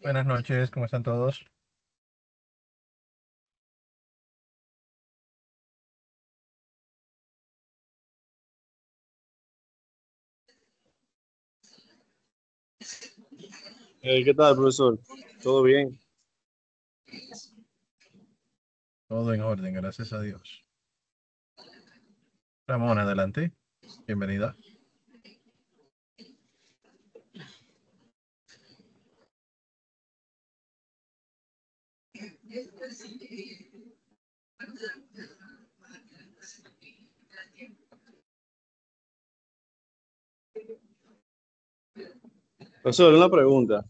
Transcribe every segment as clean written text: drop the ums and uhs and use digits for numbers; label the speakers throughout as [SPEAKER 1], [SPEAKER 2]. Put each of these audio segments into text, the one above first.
[SPEAKER 1] Buenas noches, ¿cómo están todos?
[SPEAKER 2] ¿Qué tal, profesor? ¿Todo bien?
[SPEAKER 1] Todo en orden, gracias a Dios. Ramón, adelante. Bienvenida.
[SPEAKER 2] Profesor, una pregunta.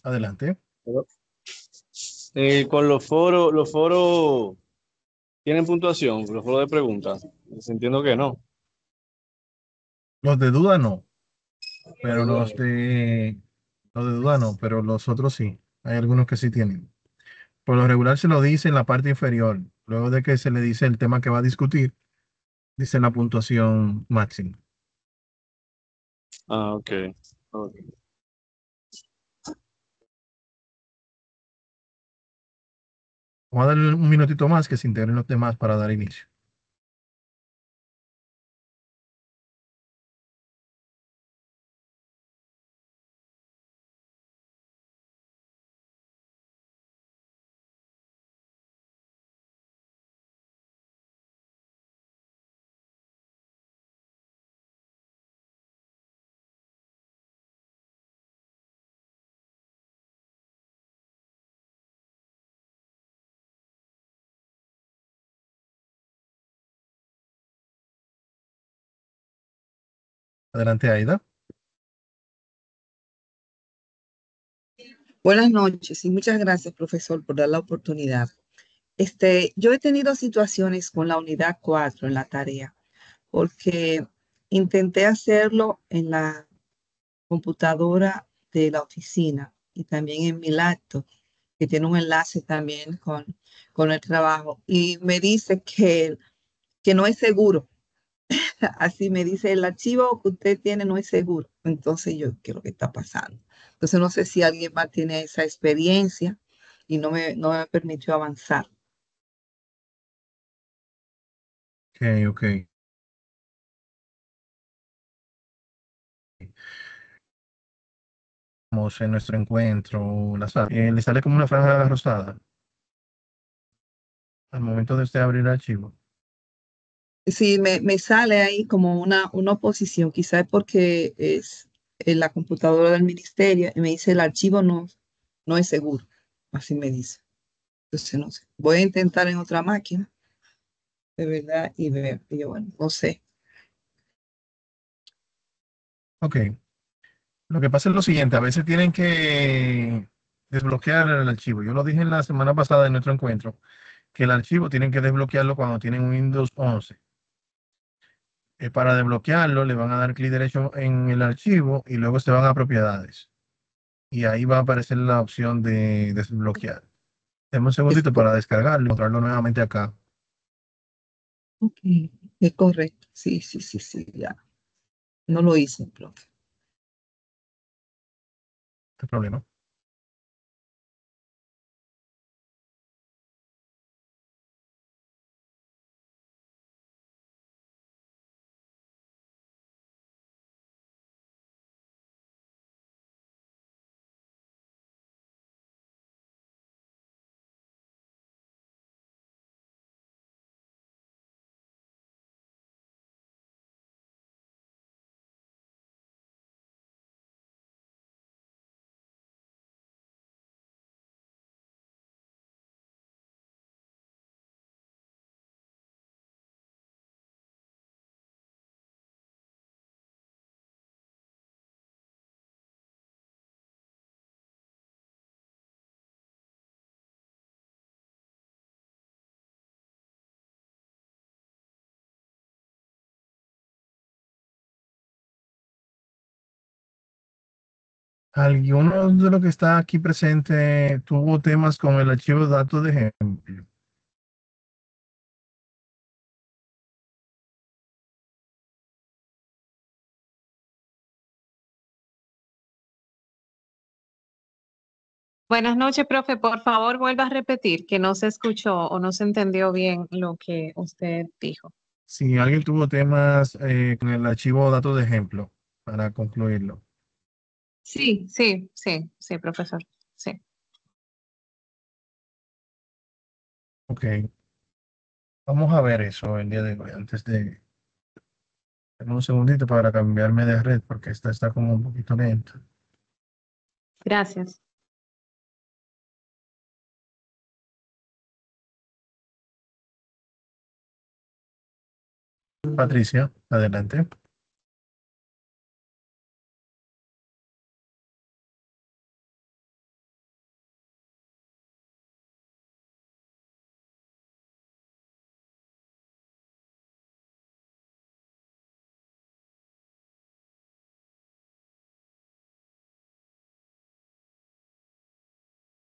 [SPEAKER 1] Adelante.
[SPEAKER 2] Con los foros tienen puntuación, los foros de preguntas. Pues entiendo que no.
[SPEAKER 1] Los de duda no,
[SPEAKER 2] Pero
[SPEAKER 1] pero
[SPEAKER 2] bueno.
[SPEAKER 1] los de duda no, pero los otros sí. Hay algunos que sí tienen. Por lo regular se lo dice en la parte inferior. Luego de que se le dice el tema que va a discutir, dice la puntuación máxima.
[SPEAKER 2] Ah, ok. Ok.
[SPEAKER 1] Vamos a darle un minutito más que se integren los demás para dar inicio. Adelante, Aida.
[SPEAKER 3] Buenas noches y muchas gracias, profesor, por dar la oportunidad. Yo he tenido situaciones con la unidad 4 en la tarea, porque intenté hacerlo en la computadora de la oficina y también en mi laptop, que tiene un enlace también con el trabajo, y me dice que no es seguro. Así me dice, el archivo que usted tiene no es seguro. Entonces yo, ¿qué es lo que está pasando? Entonces no sé si alguien más tiene esa experiencia y no me permitió avanzar.
[SPEAKER 1] Ok, ok. Vamos en nuestro encuentro. Le sale como una franja rosada al momento de usted abrir el archivo.
[SPEAKER 3] Sí, me sale ahí como una oposición, quizás porque es en la computadora del ministerio y me dice el archivo no es seguro. Así me dice. Entonces no sé. Voy a intentar en otra máquina, de verdad, y ver. Y yo, bueno, no sé.
[SPEAKER 1] Ok. Lo que pasa es lo siguiente, a veces tienen que desbloquear el archivo. Yo lo dije en la semana pasada en nuestro encuentro, que el archivo tienen que desbloquearlo cuando tienen Windows 11. Para desbloquearlo, le van a dar clic derecho en el archivo y luego se van a propiedades. Y ahí va a aparecer la opción de desbloquear. Deme un
[SPEAKER 3] Es,
[SPEAKER 1] segundito para descargarlo y encontrarlo nuevamente acá.
[SPEAKER 3] ok, es correcto. Sí, sí, sí, sí, ya. No lo hice, profe.
[SPEAKER 1] ¿Qué problema? ¿Alguno de los que está aquí presente tuvo temas con el archivo de datos de ejemplo?
[SPEAKER 4] Buenas noches, profe. Por favor, vuelva a repetir que no se escuchó o no se entendió bien lo que usted dijo.
[SPEAKER 1] Si alguien tuvo temas con el archivo datos de ejemplo, para concluirlo.
[SPEAKER 4] Sí, profesor. Sí.
[SPEAKER 1] Ok, vamos a ver eso el día de hoy, antes de... Dame un segundito para cambiarme de red, porque esta está como un poquito lenta.
[SPEAKER 4] Gracias.
[SPEAKER 1] Patricia, adelante.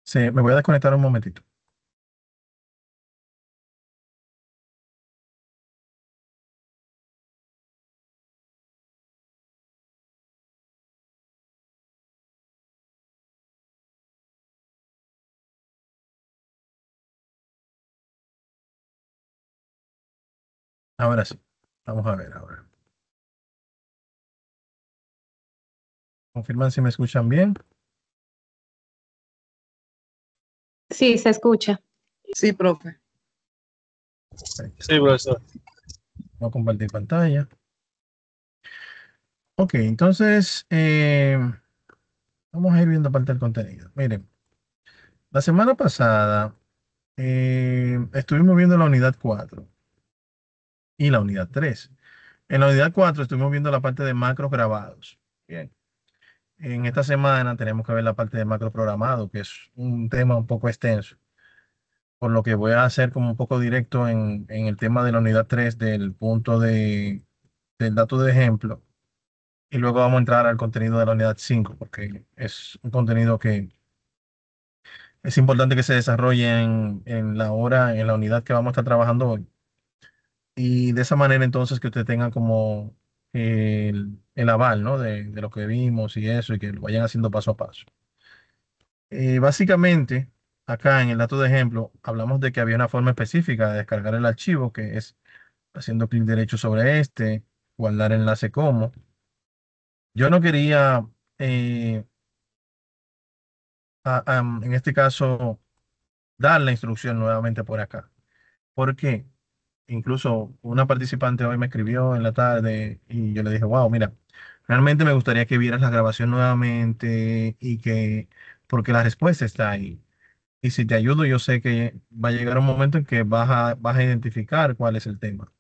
[SPEAKER 1] Sí, me voy a desconectar un momentito. Ahora sí, vamos a ver ahora. Confirman si me escuchan bien.
[SPEAKER 4] Sí, se escucha.
[SPEAKER 3] Sí, profe.
[SPEAKER 2] Sí, profesor.
[SPEAKER 1] Voy a compartir pantalla. Ok, entonces vamos a ir viendo parte del contenido. Miren, la semana pasada estuvimos viendo la unidad 4 y la unidad 3. En la unidad 4 estuvimos viendo la parte de macros grabados. Bien. En esta semana tenemos que ver la parte de macro programado, que es un tema un poco extenso, por lo que voy a hacer como un poco directo en el tema de la unidad 3 del punto del dato de ejemplo, y luego vamos a entrar al contenido de la unidad 5 porque es un contenido que es importante que se desarrolle en la hora, en la unidad que vamos a estar trabajando hoy. Y de esa manera entonces que usted tenga como el aval, ¿no? De lo que vimos y eso, y que lo vayan haciendo paso a paso. Básicamente, acá en el dato de ejemplo, hablamos de que había una forma específica de descargar el archivo, que es haciendo clic derecho sobre este, guardar enlace como. Yo no quería, eh, en este caso, dar la instrucción nuevamente por acá. ¿Por qué? Incluso una participante hoy me escribió en la tarde y yo le dije, wow, mira, realmente me gustaría que vieras la grabación nuevamente y que, porque la respuesta está ahí. Y si te ayudo, yo sé que va a llegar un momento en que vas a identificar cuál es el tema.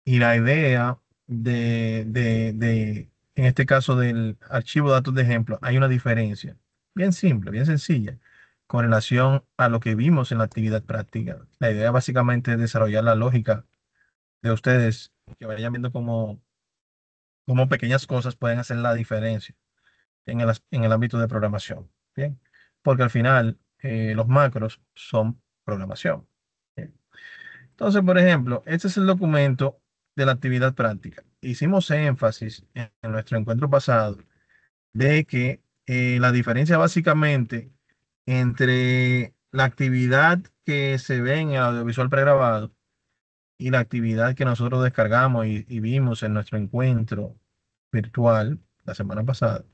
[SPEAKER 1] Y la idea en este caso del archivo de datos de ejemplo, hay una diferencia bien simple, bien sencilla, con relación a lo que vimos en la actividad práctica. La idea básicamente es desarrollar la lógica de ustedes, que vayan viendo cómo pequeñas cosas pueden hacer la diferencia en el ámbito de programación. Bien, porque al final los macros son programación. Bien. Entonces, por ejemplo, este es el documento de la actividad práctica. Hicimos énfasis en nuestro encuentro pasado de que la diferencia básicamente entre la actividad que se ve en el audiovisual pregrabado y la actividad que nosotros descargamos y vimos en nuestro encuentro virtual la semana pasada,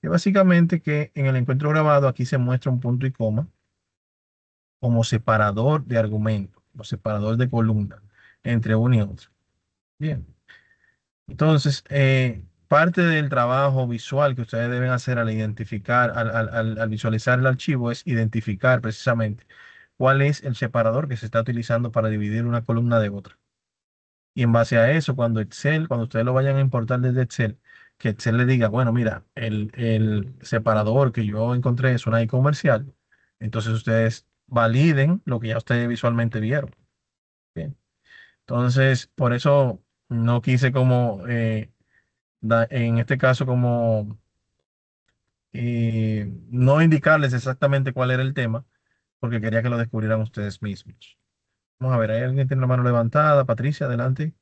[SPEAKER 1] es básicamente que en el encuentro grabado aquí se muestra un punto y coma como separador de argumento, o separador de columna entre uno y otro. Bien, entonces, parte del trabajo visual que ustedes deben hacer al identificar, al visualizar el archivo, es identificar precisamente cuál es el separador que se está utilizando para dividir una columna de otra. Y en base a eso, cuando ustedes lo vayan a importar desde Excel, que Excel le diga, bueno, mira, el separador que yo encontré es una I comercial, entonces ustedes validen lo que ya ustedes visualmente vieron. Bien. Entonces, por eso no quise como, en este caso, como no indicarles exactamente cuál era el tema, porque quería que lo descubrieran ustedes mismos. Vamos a ver, ¿hay alguien que tiene la mano levantada? Patricia, adelante.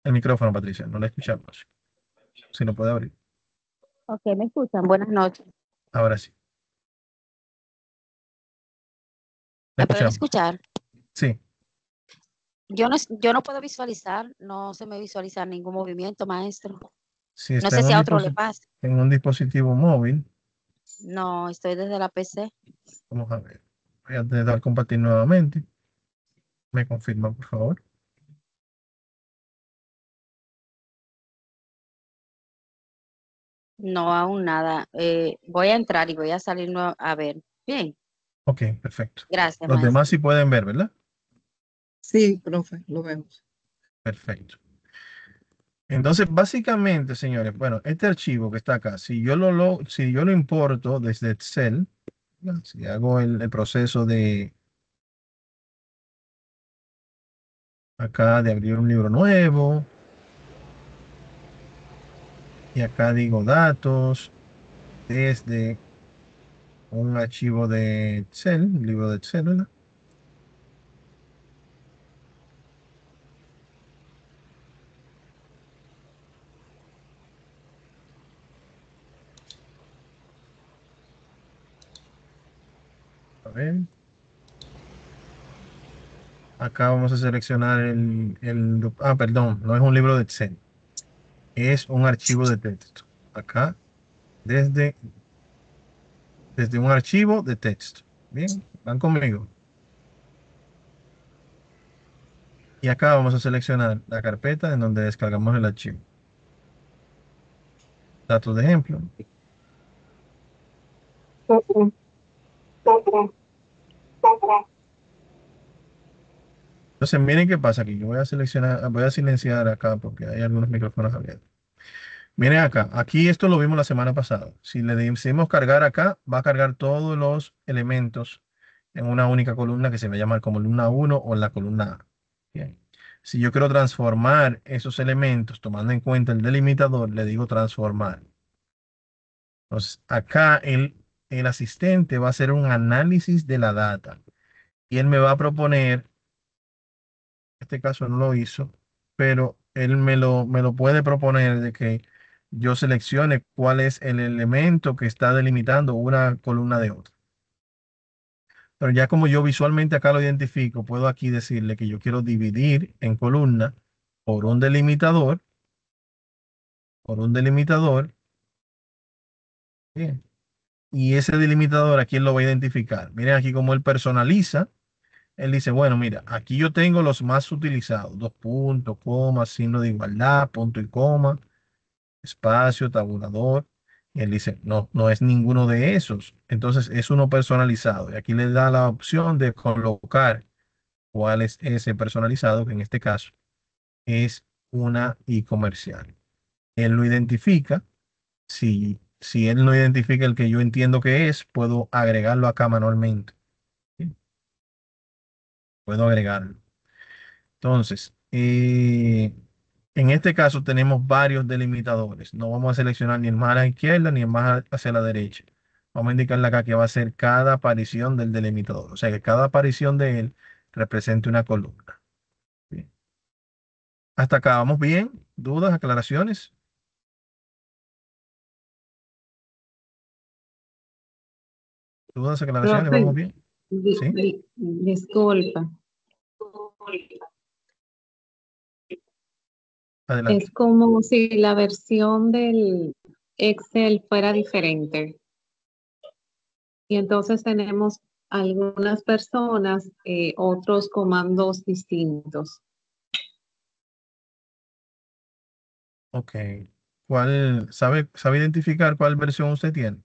[SPEAKER 1] El micrófono, Patricia, no la escuchamos. Si lo puede abrir.
[SPEAKER 5] Ok, me escuchan. Buenas noches.
[SPEAKER 1] Ahora sí. La
[SPEAKER 5] ¿Me pueden
[SPEAKER 1] escuchamos.
[SPEAKER 5] escuchar?
[SPEAKER 1] Sí,
[SPEAKER 5] Yo no puedo visualizar, no se me visualiza ningún movimiento, maestro.
[SPEAKER 1] si
[SPEAKER 5] No
[SPEAKER 1] está
[SPEAKER 5] sé si a otro le pasa.
[SPEAKER 1] en un dispositivo móvil,
[SPEAKER 5] No, estoy desde la PC.
[SPEAKER 1] vamos a ver. Voy a dar compartir nuevamente. Me confirma, por favor.
[SPEAKER 5] No, aún nada. Voy a entrar y voy a salir a ver. Bien,
[SPEAKER 1] Ok, perfecto.
[SPEAKER 5] gracias,
[SPEAKER 1] Los demás
[SPEAKER 5] maestro.
[SPEAKER 1] sí pueden ver, ¿verdad?
[SPEAKER 3] Sí, profe, lo vemos.
[SPEAKER 1] Perfecto. Entonces, básicamente, señores, bueno, este archivo que está acá, si yo lo importo desde Excel, ¿verdad? Si hago el proceso de acá de abrir un libro nuevo, y acá digo datos desde un archivo de Excel, un libro de Excel, ¿verdad? A ver. Acá vamos a seleccionar perdón, no es un libro de Excel, es un archivo de texto. Acá, desde, desde un archivo de texto. Bien, van conmigo. Y acá vamos a seleccionar la carpeta en donde descargamos el archivo. Datos de ejemplo. Entonces, miren qué pasa aquí. Yo voy a silenciar acá porque hay algunos micrófonos abiertos. Miren acá, aquí esto lo vimos la semana pasada. Si le decimos cargar acá, va a cargar todos los elementos en una única columna que se va a llamar columna 1 o la columna A. Bien. Si yo quiero transformar esos elementos tomando en cuenta el delimitador, le digo transformar. Entonces, acá el asistente va a hacer un análisis de la data y él me va a proponer, en este caso no lo hizo, pero él me lo puede proponer de que yo seleccione cuál es el elemento que está delimitando una columna de otra. Pero ya como yo visualmente acá lo identifico, puedo aquí decirle que yo quiero dividir en columna por un delimitador, por un delimitador. Bien. Y ese delimitador, ¿a quién lo va a identificar? Miren aquí cómo él personaliza. Él dice, bueno, mira, aquí yo tengo los más utilizados, dos puntos, coma, signo de igualdad, punto y coma, espacio, tabulador. Y él dice, no, no es ninguno de esos. Entonces es uno personalizado. Y aquí le da la opción de colocar cuál es ese personalizado, que en este caso es una e-comercial. Él lo identifica. Si él no identifica el que yo entiendo que es, puedo agregarlo acá manualmente. ¿Sí? Puedo agregarlo. Entonces, en este caso tenemos varios delimitadores. No vamos a seleccionar ni el más a la izquierda ni el más hacia la derecha. Vamos a indicarle acá que va a ser cada aparición del delimitador. O sea que cada aparición de él represente una columna. Bien. Hasta acá vamos bien. ¿Dudas, aclaraciones? ¿Dudas, aclaraciones?
[SPEAKER 4] Profe,
[SPEAKER 1] ¿Vamos bien? ¿Sí?
[SPEAKER 4] disculpa.
[SPEAKER 1] Adelante.
[SPEAKER 4] Es como si la versión del Excel fuera diferente. Y entonces tenemos algunas personas, otros comandos distintos.
[SPEAKER 1] Ok. ¿Sabe identificar cuál versión usted tiene?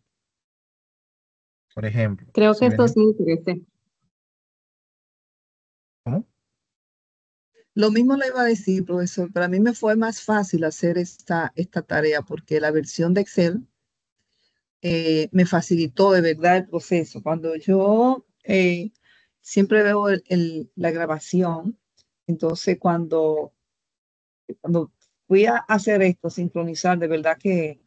[SPEAKER 1] Por ejemplo,
[SPEAKER 4] Creo
[SPEAKER 1] si
[SPEAKER 4] que esto
[SPEAKER 1] venimos,
[SPEAKER 4] sí crece.
[SPEAKER 1] ¿cómo?
[SPEAKER 3] Lo mismo le iba a decir, profesor. Para mí me fue más fácil hacer esta tarea porque la versión de Excel me facilitó de verdad el proceso. Cuando yo siempre veo la grabación, entonces cuando fui a hacer esto, sincronizar, de verdad que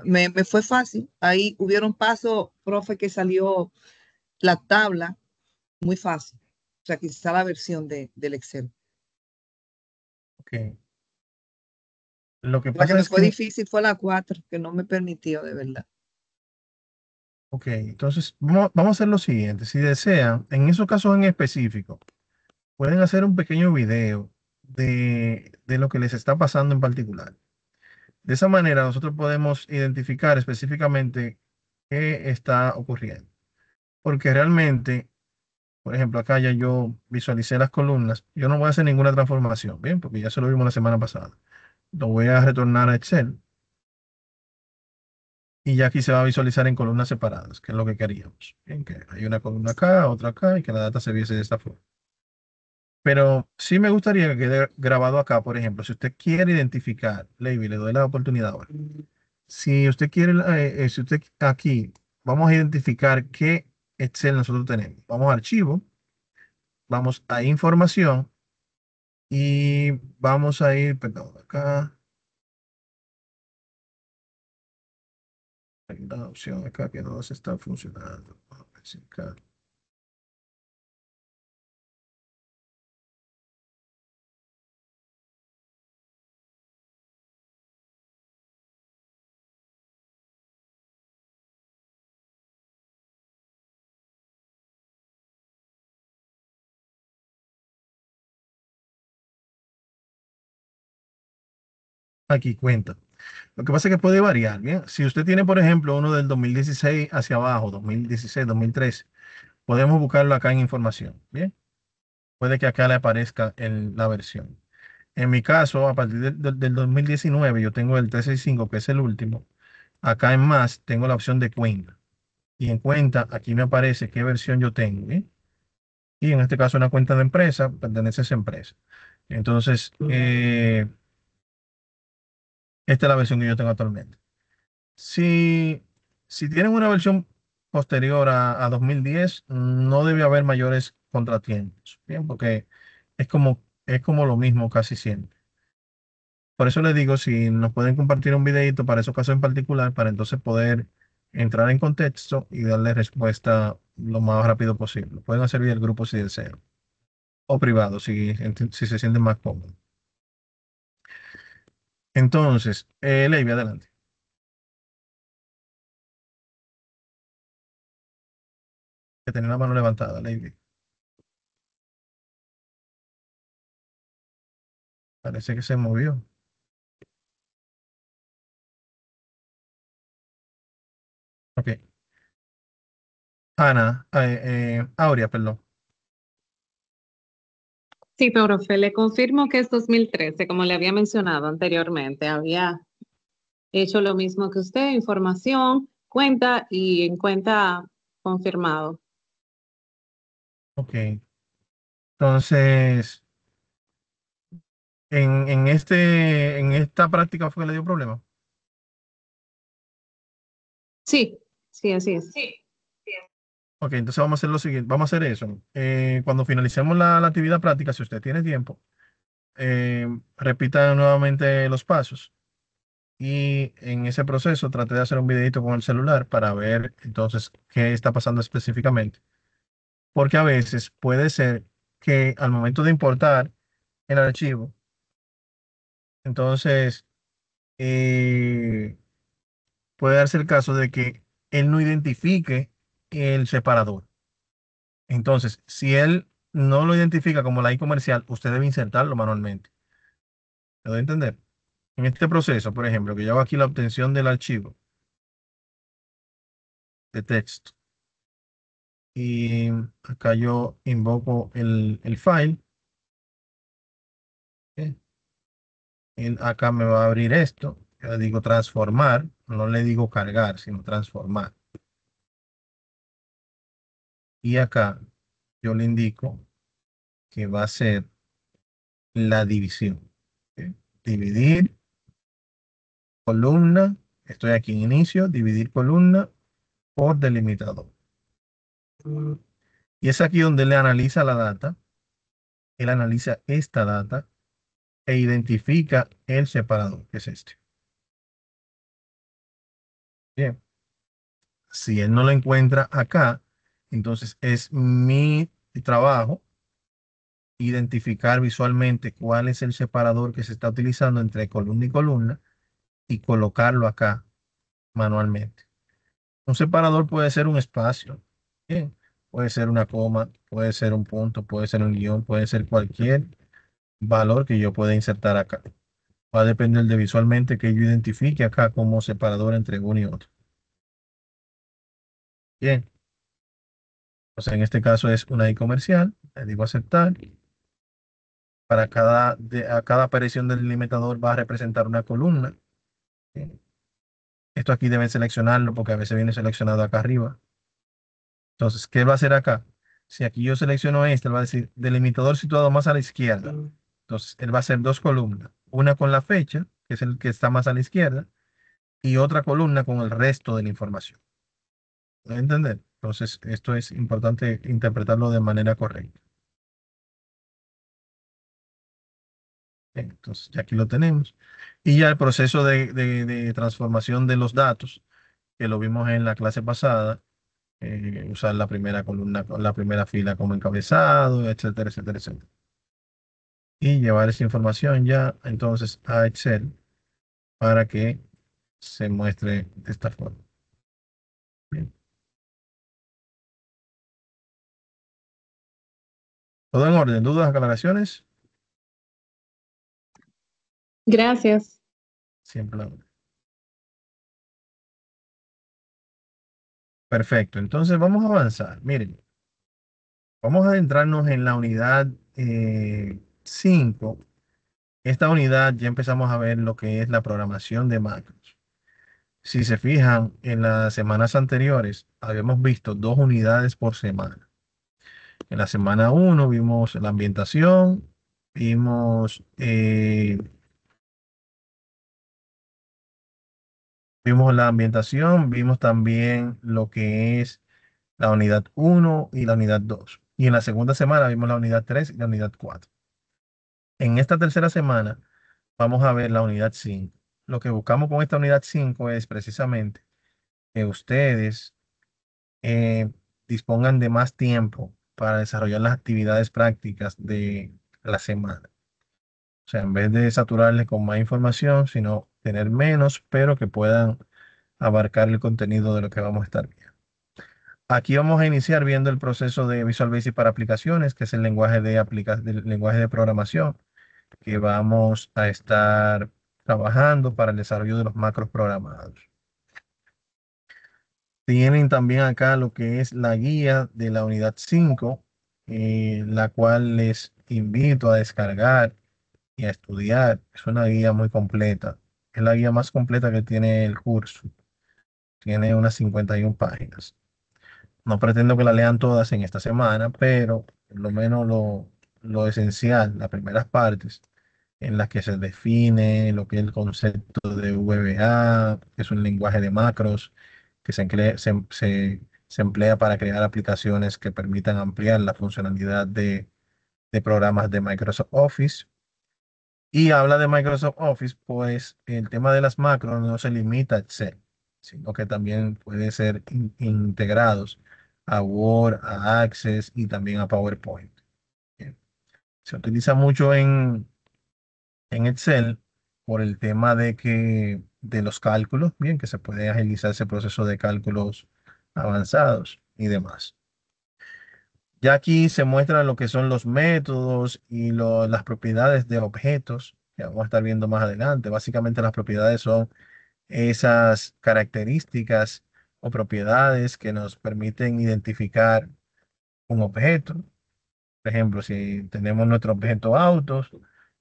[SPEAKER 3] me fue fácil. Ahí hubieron pasos, profe, que salió la tabla muy fácil. O sea, quizá la versión del Excel.
[SPEAKER 1] Ok. Lo que
[SPEAKER 3] La que
[SPEAKER 1] pasa
[SPEAKER 3] me
[SPEAKER 1] es
[SPEAKER 3] fue
[SPEAKER 1] que,
[SPEAKER 3] difícil fue la 4, que no me permitió, de verdad.
[SPEAKER 1] ok, entonces vamos a hacer lo siguiente. Si desean, en esos casos en específico, pueden hacer un pequeño video de lo que les está pasando en particular. De esa manera nosotros podemos identificar específicamente qué está ocurriendo. Porque realmente, por ejemplo, acá ya yo visualicé las columnas. Yo no voy a hacer ninguna transformación, ¿bien? Porque ya se lo vimos la semana pasada. Lo voy a retornar a Excel y ya aquí se va a visualizar en columnas separadas, que es lo que queríamos. Bien, que hay una columna acá, otra acá y que la data se viese de esta forma. Pero sí me gustaría que quede grabado acá, por ejemplo, si usted quiere identificar, Lady, le doy la oportunidad ahora. Si usted quiere, si usted aquí, vamos a identificar qué Excel nosotros tenemos. Vamos a archivo, vamos a información y vamos a ir, perdón, acá. Hay una opción acá que no se está funcionando. Vamos a ver si acá. Aquí cuenta. Lo que pasa es que puede variar, ¿bien? Si usted tiene, por ejemplo, uno del 2016 hacia abajo, 2016, 2013, podemos buscarlo acá en información, ¿bien? Puede que acá le aparezca en la versión. En mi caso, a partir del 2019, yo tengo el 365, que es el último. Acá en más, tengo la opción de cuenta. Y en cuenta, aquí me aparece qué versión yo tengo, ¿bien? Y en este caso, una cuenta de empresa, pertenece a esa empresa. Entonces, esta es la versión que yo tengo actualmente. Si, si tienen una versión posterior a 2010, no debe haber mayores contratiempos, ¿bien? Porque es como lo mismo casi siempre. Por eso les digo, si nos pueden compartir un videito para esos casos en particular, para entonces poder entrar en contexto y darle respuesta lo más rápido posible. Pueden hacer vía el grupo si desean, o privado si se sienten más cómodos. Entonces, Leiby, adelante. Que tenía la mano levantada, Leiby. Parece que se movió. Ok. Ana, Aurea, perdón.
[SPEAKER 4] Sí, profe, le confirmo que es 2013, como le había mencionado anteriormente. Había hecho lo mismo que usted, información, cuenta y en cuenta confirmado.
[SPEAKER 1] Ok. Entonces, en esta práctica fue que le dio problema.
[SPEAKER 4] Sí, sí, así es.
[SPEAKER 1] Ok, entonces vamos a hacer lo siguiente, vamos a hacer eso. Cuando finalicemos la actividad práctica, si usted tiene tiempo, repita nuevamente los pasos y en ese proceso trate de hacer un videito con el celular para ver entonces qué está pasando específicamente. Porque a veces puede ser que al momento de importar el archivo, entonces eh, puede darse el caso de que él no identifique el separador. Entonces, si él no lo identifica como la I comercial, usted debe insertarlo manualmente. ¿Me doy a entender? En este proceso, por ejemplo, que yo hago aquí la obtención del archivo de texto y acá yo invoco el file, ¿ok? Acá me va a abrir esto. Yo le digo transformar, no le digo cargar, sino transformar. Y acá yo le indico que va a ser la división, ¿ok? Dividir columna, estoy aquí en inicio, dividir columna por delimitador. Y es aquí donde le analiza la data, él analiza esta data e identifica el separador, que es este. Bien, si él no lo encuentra acá, entonces es mi trabajo identificar visualmente cuál es el separador que se está utilizando entre columna y columna y colocarlo acá manualmente. Un separador puede ser un espacio, bien, puede ser una coma, puede ser un punto, puede ser un guión, puede ser cualquier valor que yo pueda insertar acá. Va a depender de visualmente que yo identifique acá como separador entre uno y otro. Bien, entonces en este caso es una I comercial, le digo aceptar. Para a cada aparición del delimitador va a representar una columna. Bien. Esto aquí deben seleccionarlo porque a veces viene seleccionado acá arriba. Entonces, ¿qué va a hacer acá? Si aquí yo selecciono este, él va a decir delimitador situado más a la izquierda. Entonces, él va a hacer dos columnas. Una con la fecha, que es el que está más a la izquierda, y otra columna con el resto de la información. ¿Me entender? Entonces, esto es importante interpretarlo de manera correcta. Bien, entonces, ya aquí lo tenemos. Y ya el proceso de transformación de los datos, que lo vimos en la clase pasada, usar la primera columna, la primera fila como encabezado, etcétera, etcétera, etcétera. Y llevar esa información ya entonces a Excel para que se muestre de esta forma. Bien. ¿Todo en orden? ¿Dudas, aclaraciones?
[SPEAKER 4] Gracias.
[SPEAKER 1] Siempre la orden. Perfecto. Entonces vamos a avanzar. Miren, vamos a adentrarnos en la unidad 5. Esta unidad ya empezamos a ver lo que es la programación de macros. Si se fijan, en las semanas anteriores habíamos visto 2 unidades por semana. En la semana 1 vimos la ambientación, vimos, vimos la ambientación, vimos también lo que es la unidad 1 y la unidad 2. Y en la segunda semana vimos la unidad 3 y la unidad 4. En esta tercera semana vamos a ver la unidad 5. Lo que buscamos con esta unidad 5 es precisamente que ustedes eh, dispongan de más tiempo para desarrollar las actividades prácticas de la semana. O sea, en vez de saturarles con más información, sino tener menos, pero que puedan abarcar el contenido de lo que vamos a estar viendo. Aquí vamos a iniciar viendo el proceso de Visual Basic para aplicaciones, que es el lenguaje del lenguaje de programación que vamos a estar trabajando para el desarrollo de los macros programados. Tienen también acá lo que es la guía de la unidad 5, la cual les invito a descargar y a estudiar. Es una guía muy completa. Es la guía más completa que tiene el curso. Tiene unas 51 páginas. No pretendo que la lean todas en esta semana, pero por lo menos lo esencial, las primeras partes, en las que se define lo que es el concepto de VBA, que es un lenguaje de macros que se emplea para crear aplicaciones que permitan ampliar la funcionalidad de programas de Microsoft Office. Y habla de Microsoft Office, pues el tema de las macros no se limita a Excel, sino que también puede ser integrados a Word, a Access y también a PowerPoint. Bien. Se utiliza mucho en Excel por el tema de los cálculos, bien, que se puede agilizar ese proceso de cálculos avanzados y demás. Ya aquí se muestran lo que son los métodos y las propiedades de objetos, que vamos a estar viendo más adelante. Básicamente las propiedades son esas características o propiedades que nos permiten identificar un objeto. Por ejemplo, si tenemos nuestro objeto autos,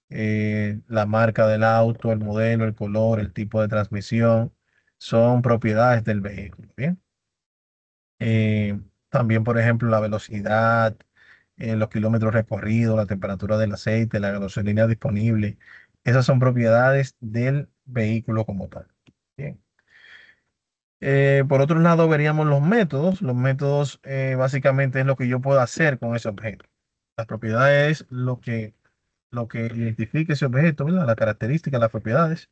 [SPEAKER 1] la marca del auto, el modelo, el color, el tipo de transmisión, son propiedades del vehículo. Bien. También, por ejemplo, la velocidad, los kilómetros recorridos, la temperatura del aceite, la gasolina disponible. Esas son propiedades del vehículo como tal. Bien. Por otro lado, veríamos los métodos. Los métodos básicamente es lo que yo puedo hacer con ese objeto. Las propiedades es lo que identifica ese objeto, ¿verdad? Las características, las propiedades.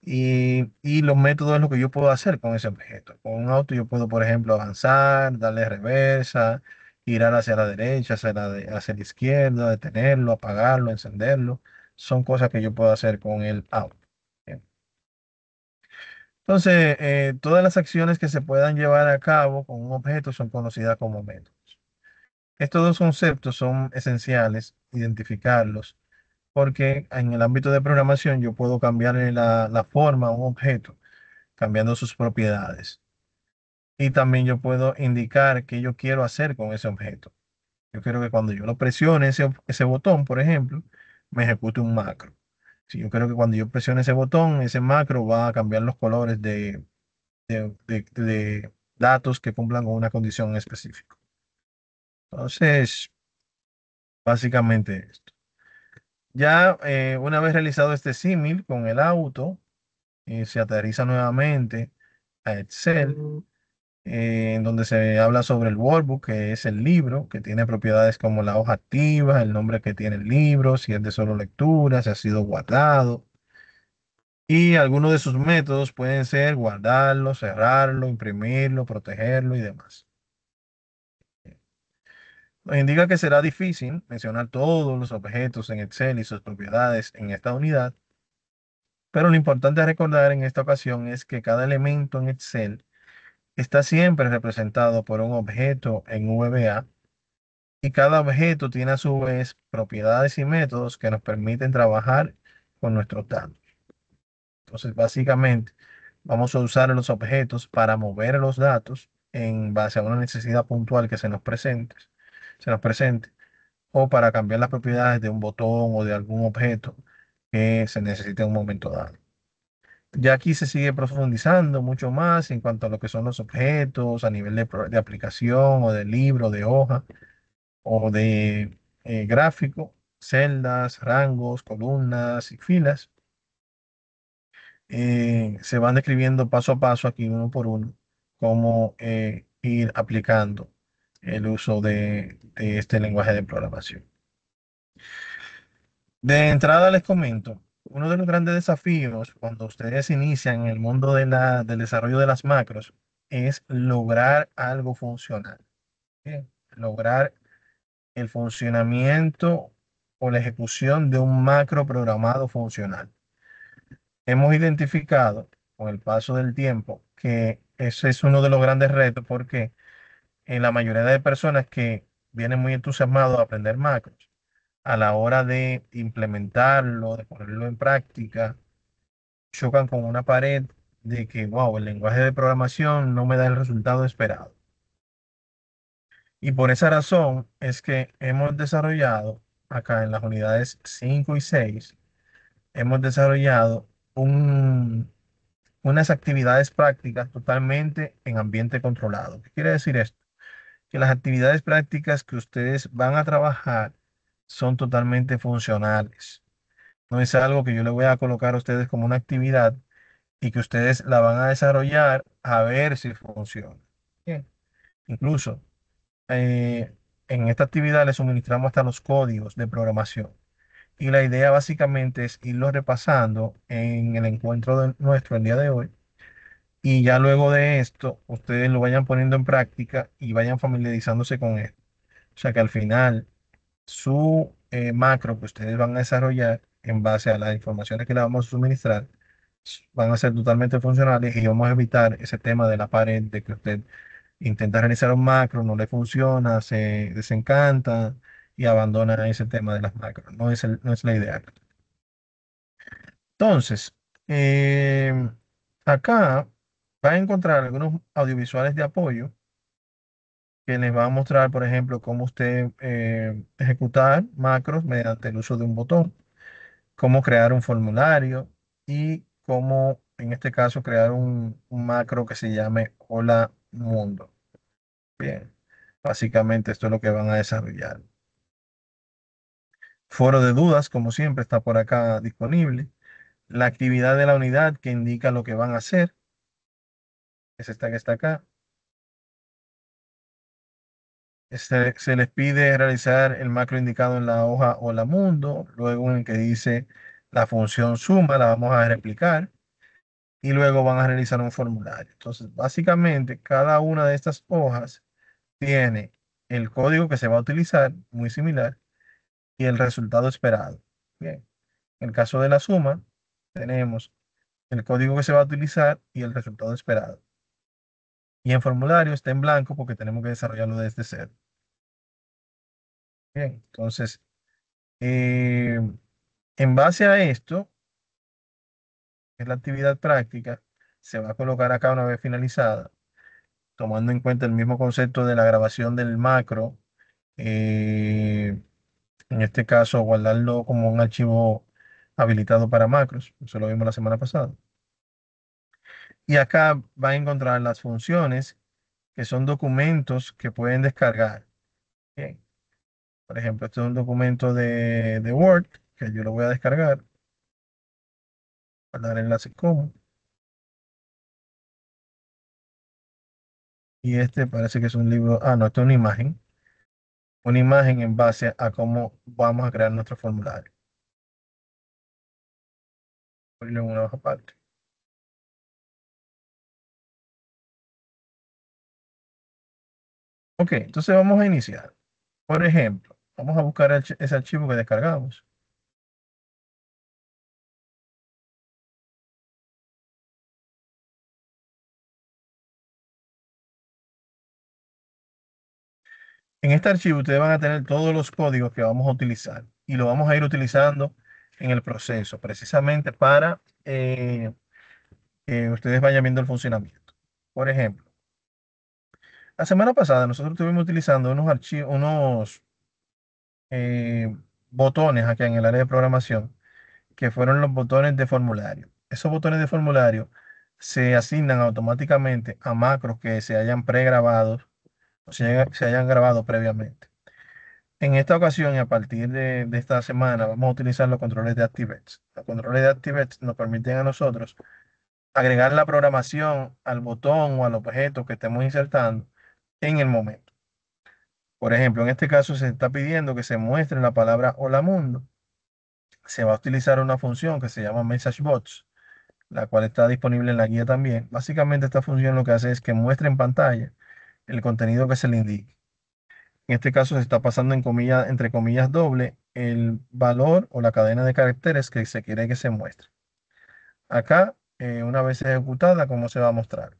[SPEAKER 1] Y los métodos es lo que yo puedo hacer con ese objeto. Con un auto yo puedo, por ejemplo, avanzar, darle reversa, girar hacia la derecha, hacia la izquierda, detenerlo, apagarlo, encenderlo. Son cosas que yo puedo hacer con el auto. Bien. Entonces, todas las acciones que se puedan llevar a cabo con un objeto son conocidas como métodos. Estos dos conceptos son esenciales, identificarlos, porque en el ámbito de programación yo puedo cambiarle la forma a un objeto, cambiando sus propiedades. Y también yo puedo indicar qué yo quiero hacer con ese objeto. Yo quiero que cuando yo lo presione ese botón, por ejemplo, me ejecute un macro. Si yo quiero que cuando yo presione ese botón, ese macro va a cambiar los colores de datos que cumplan con una condición específica. Entonces, básicamente esto. Ya una vez realizado este símil con el auto, se aterriza nuevamente a Excel, en donde se habla sobre el workbook, que es el libro, que tiene propiedades como la hoja activa, el nombre que tiene el libro, si es de solo lectura, si ha sido guardado. Y algunos de sus métodos pueden ser guardarlo, cerrarlo, imprimirlo, protegerlo y demás. Nos indica que será difícil mencionar todos los objetos en Excel y sus propiedades en esta unidad, pero lo importante a recordar en esta ocasión es que cada elemento en Excel está siempre representado por un objeto en VBA y cada objeto tiene a su vez propiedades y métodos que nos permiten trabajar con nuestros datos. Entonces, básicamente, vamos a usar los objetos para mover los datos en base a una necesidad puntual que se nos presente, o para cambiar las propiedades de un botón o de algún objeto que se necesite en un momento dado. Ya aquí se sigue profundizando mucho más en cuanto a lo que son los objetos a nivel de aplicación o de libro, de hoja o de gráfico, celdas, rangos, columnas y filas. Se van describiendo paso a paso aquí uno por uno cómo ir aplicando el uso de este lenguaje de programación. De entrada les comento, uno de los grandes desafíos cuando ustedes inician en el mundo del desarrollo de las macros es lograr algo funcional. Bien, lograr el funcionamiento o la ejecución de un macro programado funcional. Hemos identificado con el paso del tiempo que ese es uno de los grandes retos porque en la mayoría de personas que vienen muy entusiasmados a aprender macros, a la hora de implementarlo, de ponerlo en práctica, chocan con una pared de que, wow, el lenguaje de programación no me da el resultado esperado. Y por esa razón es que hemos desarrollado acá en las unidades 5 y 6, hemos desarrollado unas actividades prácticas totalmente en ambiente controlado. ¿Qué quiere decir esto? Que las actividades prácticas que ustedes van a trabajar son totalmente funcionales. No es algo que yo le voy a colocar a ustedes como una actividad y que ustedes la van a desarrollar a ver si funciona. Bien. Incluso en esta actividad les suministramos hasta los códigos de programación. Y la idea básicamente es irlos repasando en el encuentro nuestro el día de hoy. Y ya luego de esto, ustedes lo vayan poniendo en práctica y vayan familiarizándose con esto. O sea que al final, su macro que ustedes van a desarrollar en base a las informaciones que le vamos a suministrar, van a ser totalmente funcionales y vamos a evitar ese tema de la pared de que usted intenta realizar un macro, no le funciona, se desencanta y abandona ese tema de las macros. No es la idea. Entonces, acá va a encontrar algunos audiovisuales de apoyo que les va a mostrar, por ejemplo, cómo usted ejecutar macros mediante el uso de un botón, cómo crear un formulario y cómo, en este caso, crear un macro que se llame Hola Mundo. Bien, básicamente esto es lo que van a desarrollar. Foro de dudas, como siempre, está por acá disponible. La actividad de la unidad que indica lo que van a hacer, es esta que está acá. Se les pide realizar el macro indicado en la hoja Hola Mundo, luego en el que dice la función suma, la vamos a replicar y luego van a realizar un formulario. Entonces, básicamente, cada una de estas hojas tiene el código que se va a utilizar, muy similar, y el resultado esperado. Bien. En el caso de la suma, tenemos el código que se va a utilizar y el resultado esperado. Y en formulario está en blanco porque tenemos que desarrollarlo desde cero. Bien, entonces, en base a esto, que es la actividad práctica, se va a colocar acá una vez finalizada, tomando en cuenta el mismo concepto de la grabación del macro. eh, en este caso, guardarlo como un archivo habilitado para macros. Eso lo vimos la semana pasada. Y acá va a encontrar las funciones que son documentos que pueden descargar. Bien. Por ejemplo, este es un documento de Word que yo lo voy a descargar. Voy a dar enlace como. Y este parece que es un libro. Ah, no, esto es una imagen. Una imagen en base a cómo vamos a crear nuestro formulario. Ponerlo en una hoja aparte. Ok, entonces vamos a iniciar. Por ejemplo, vamos a buscar ese archivo que descargamos. En este archivo ustedes van a tener todos los códigos que vamos a utilizar y lo vamos a ir utilizando en el proceso, precisamente para que ustedes vayan viendo el funcionamiento. Por ejemplo, la semana pasada nosotros estuvimos utilizando unos archivos, unos botones acá en el área de programación, que fueron los botones de formulario. Esos botones de formulario se asignan automáticamente a macros que se hayan pregrabado o se hayan grabado previamente. En esta ocasión y a partir de esta semana vamos a utilizar los controles de ActiveX. Los controles de ActiveX nos permiten a nosotros agregar la programación al botón o al objeto que estemos insertando en el momento. Por ejemplo, en este caso se está pidiendo que se muestre la palabra Hola Mundo. Se va a utilizar una función que se llama MessageBots, la cual está disponible en la guía también. Básicamente esta función lo que hace es que muestre en pantalla el contenido que se le indique. En este caso se está pasando en comillas, entre comillas doble el valor o la cadena de caracteres que se quiere que se muestre. Acá, una vez ejecutada, ¿cómo se va a mostrar?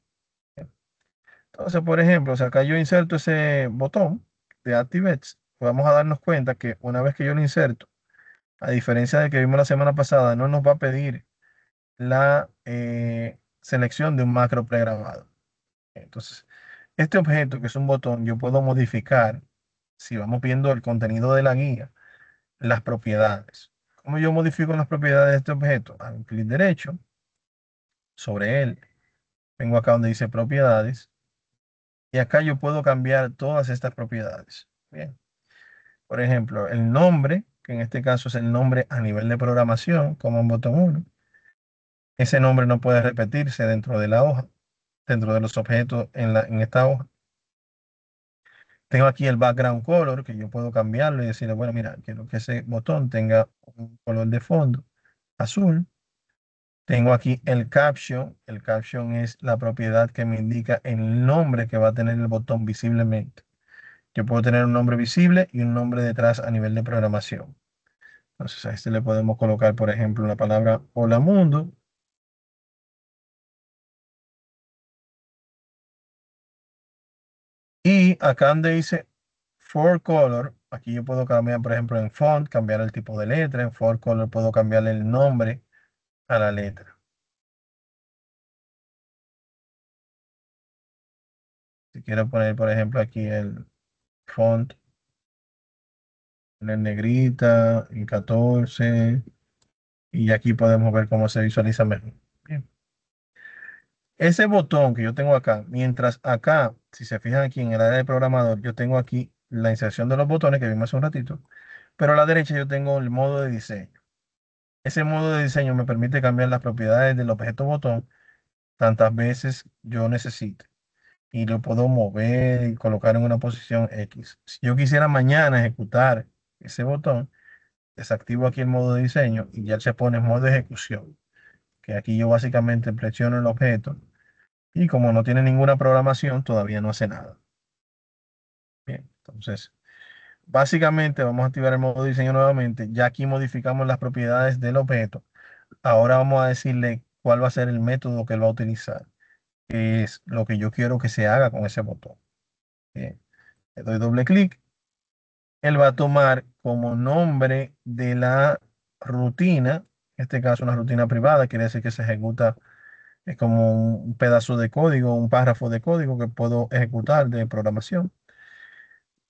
[SPEAKER 1] Entonces, por ejemplo, si acá yo inserto ese botón de ActiveX, vamos a darnos cuenta que una vez que yo lo inserto, a diferencia de que vimos la semana pasada, no nos va a pedir la selección de un macro pregrabado. Entonces, este objeto, que es un botón, yo puedo modificar, si vamos viendo el contenido de la guía, las propiedades. ¿Cómo yo modifico las propiedades de este objeto? Hago un clic derecho sobre él. Vengo acá donde dice propiedades. Y acá yo puedo cambiar todas estas propiedades. Bien. Por ejemplo, el nombre, que en este caso es el nombre a nivel de programación, como en botón 1. Ese nombre no puede repetirse dentro de la hoja, dentro de los objetos en esta hoja. Tengo aquí el background color, que yo puedo cambiarlo y decirle, bueno, mira, quiero que ese botón tenga un color de fondo azul. Tengo aquí el caption. El caption es la propiedad que me indica el nombre que va a tener el botón visiblemente. Yo puedo tener un nombre visible y un nombre detrás a nivel de programación. Entonces a este le podemos colocar, por ejemplo, la palabra Hola Mundo. Y acá donde dice For Color, aquí yo puedo cambiar, por ejemplo, en font, cambiar el tipo de letra. En For Color puedo cambiarle el nombre a la letra. Si quiero poner, por ejemplo, aquí el font en negrita, en 14, y aquí podemos ver cómo se visualiza mejor. Bien. Ese botón que yo tengo acá, mientras acá, si se fijan aquí en el área de programador, yo tengo aquí la inserción de los botones que vimos hace un ratito, pero a la derecha yo tengo el modo de diseño. Ese modo de diseño me permite cambiar las propiedades del objeto botón tantas veces yo necesite. Y lo puedo mover y colocar en una posición X. Si yo quisiera mañana ejecutar ese botón, desactivo aquí el modo de diseño y ya se pone en modo de ejecución. Que aquí yo básicamente presiono el objeto y como no tiene ninguna programación, todavía no hace nada. Bien. Entonces, básicamente vamos a activar el modo diseño nuevamente. Ya aquí modificamos las propiedades del objeto. Ahora vamos a decirle cuál va a ser el método que él va a utilizar, que es lo que yo quiero que se haga con ese botón. Bien, le doy doble clic. Él va a tomar como nombre de la rutina, en este caso una rutina privada, quiere decir que se ejecuta, es como un pedazo de código, un párrafo de código que puedo ejecutar de programación.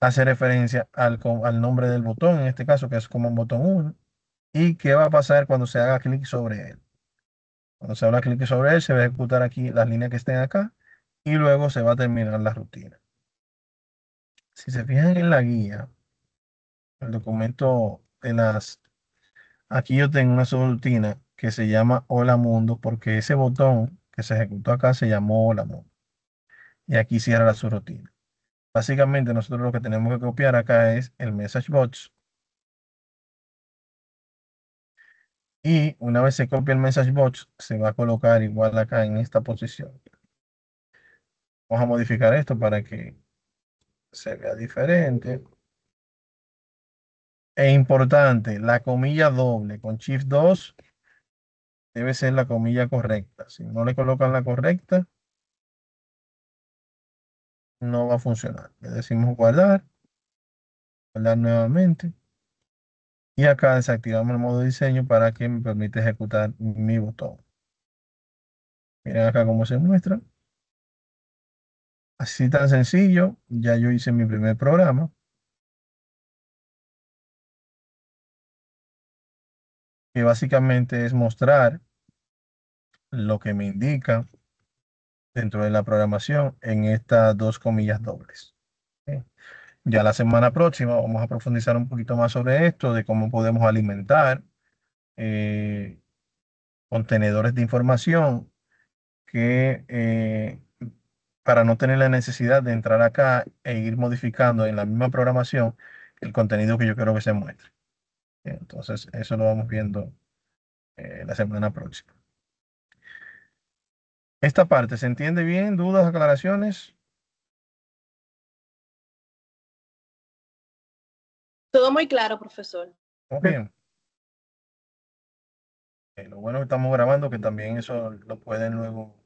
[SPEAKER 1] Hace referencia al nombre del botón, en este caso, que es como un botón 1. ¿Y qué va a pasar cuando se haga clic sobre él? Cuando se haga clic sobre él, se va a ejecutar aquí las líneas que estén acá y luego se va a terminar la rutina. Si se fijan en la guía, el documento de las... Aquí yo tengo una subrutina que se llama Hola Mundo porque ese botón que se ejecutó acá se llamó Hola Mundo. Y aquí cierra la subrutina. Básicamente nosotros lo que tenemos que copiar acá es el message box. Y una vez se copia el message box, se va a colocar igual acá en esta posición. Vamos a modificar esto para que se vea diferente. Es importante, la comilla doble con Shift 2 debe ser la comilla correcta. Si no le colocan la correcta, no va a funcionar. Le decimos guardar, guardar nuevamente. Y acá desactivamos el modo diseño para que me permita ejecutar mi botón. Miren acá cómo se muestra. Así tan sencillo, ya yo hice mi primer programa. Que básicamente es mostrar lo que me indica dentro de la programación en estas dos comillas dobles. ¿Ok? Ya la semana próxima vamos a profundizar un poquito más sobre esto, de cómo podemos alimentar eh, contenedores de información que para no tener la necesidad de entrar acá e ir modificando en la misma programación el contenido que yo quiero que se muestre. Entonces, eso lo vamos viendo la semana próxima. Esta parte, ¿se entiende bien? ¿Dudas, aclaraciones?
[SPEAKER 6] Todo muy claro, profesor.
[SPEAKER 1] Muy bien. Lo bueno que estamos grabando, que también eso lo pueden luego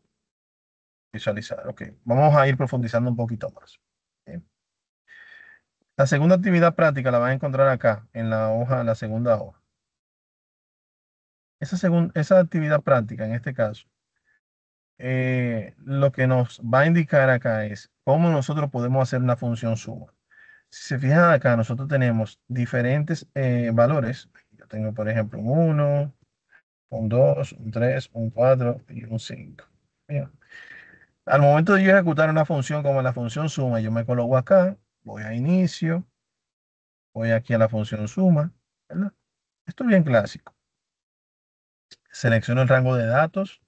[SPEAKER 1] visualizar. Ok, vamos a ir profundizando un poquito más. Bien. La segunda actividad práctica la van a encontrar acá, en la hoja, la segunda hoja. Esa actividad práctica, en este caso, lo que nos va a indicar acá es cómo nosotros podemos hacer una función suma. Si se fijan acá, nosotros tenemos diferentes valores. Yo tengo, por ejemplo, un 1, un 2, un 3, un 4 y un 5. Bien. Al momento de yo ejecutar una función como la función suma, yo me coloco acá, voy a inicio, voy aquí a la función suma, ¿verdad? Esto es bien clásico. Selecciono el rango de datos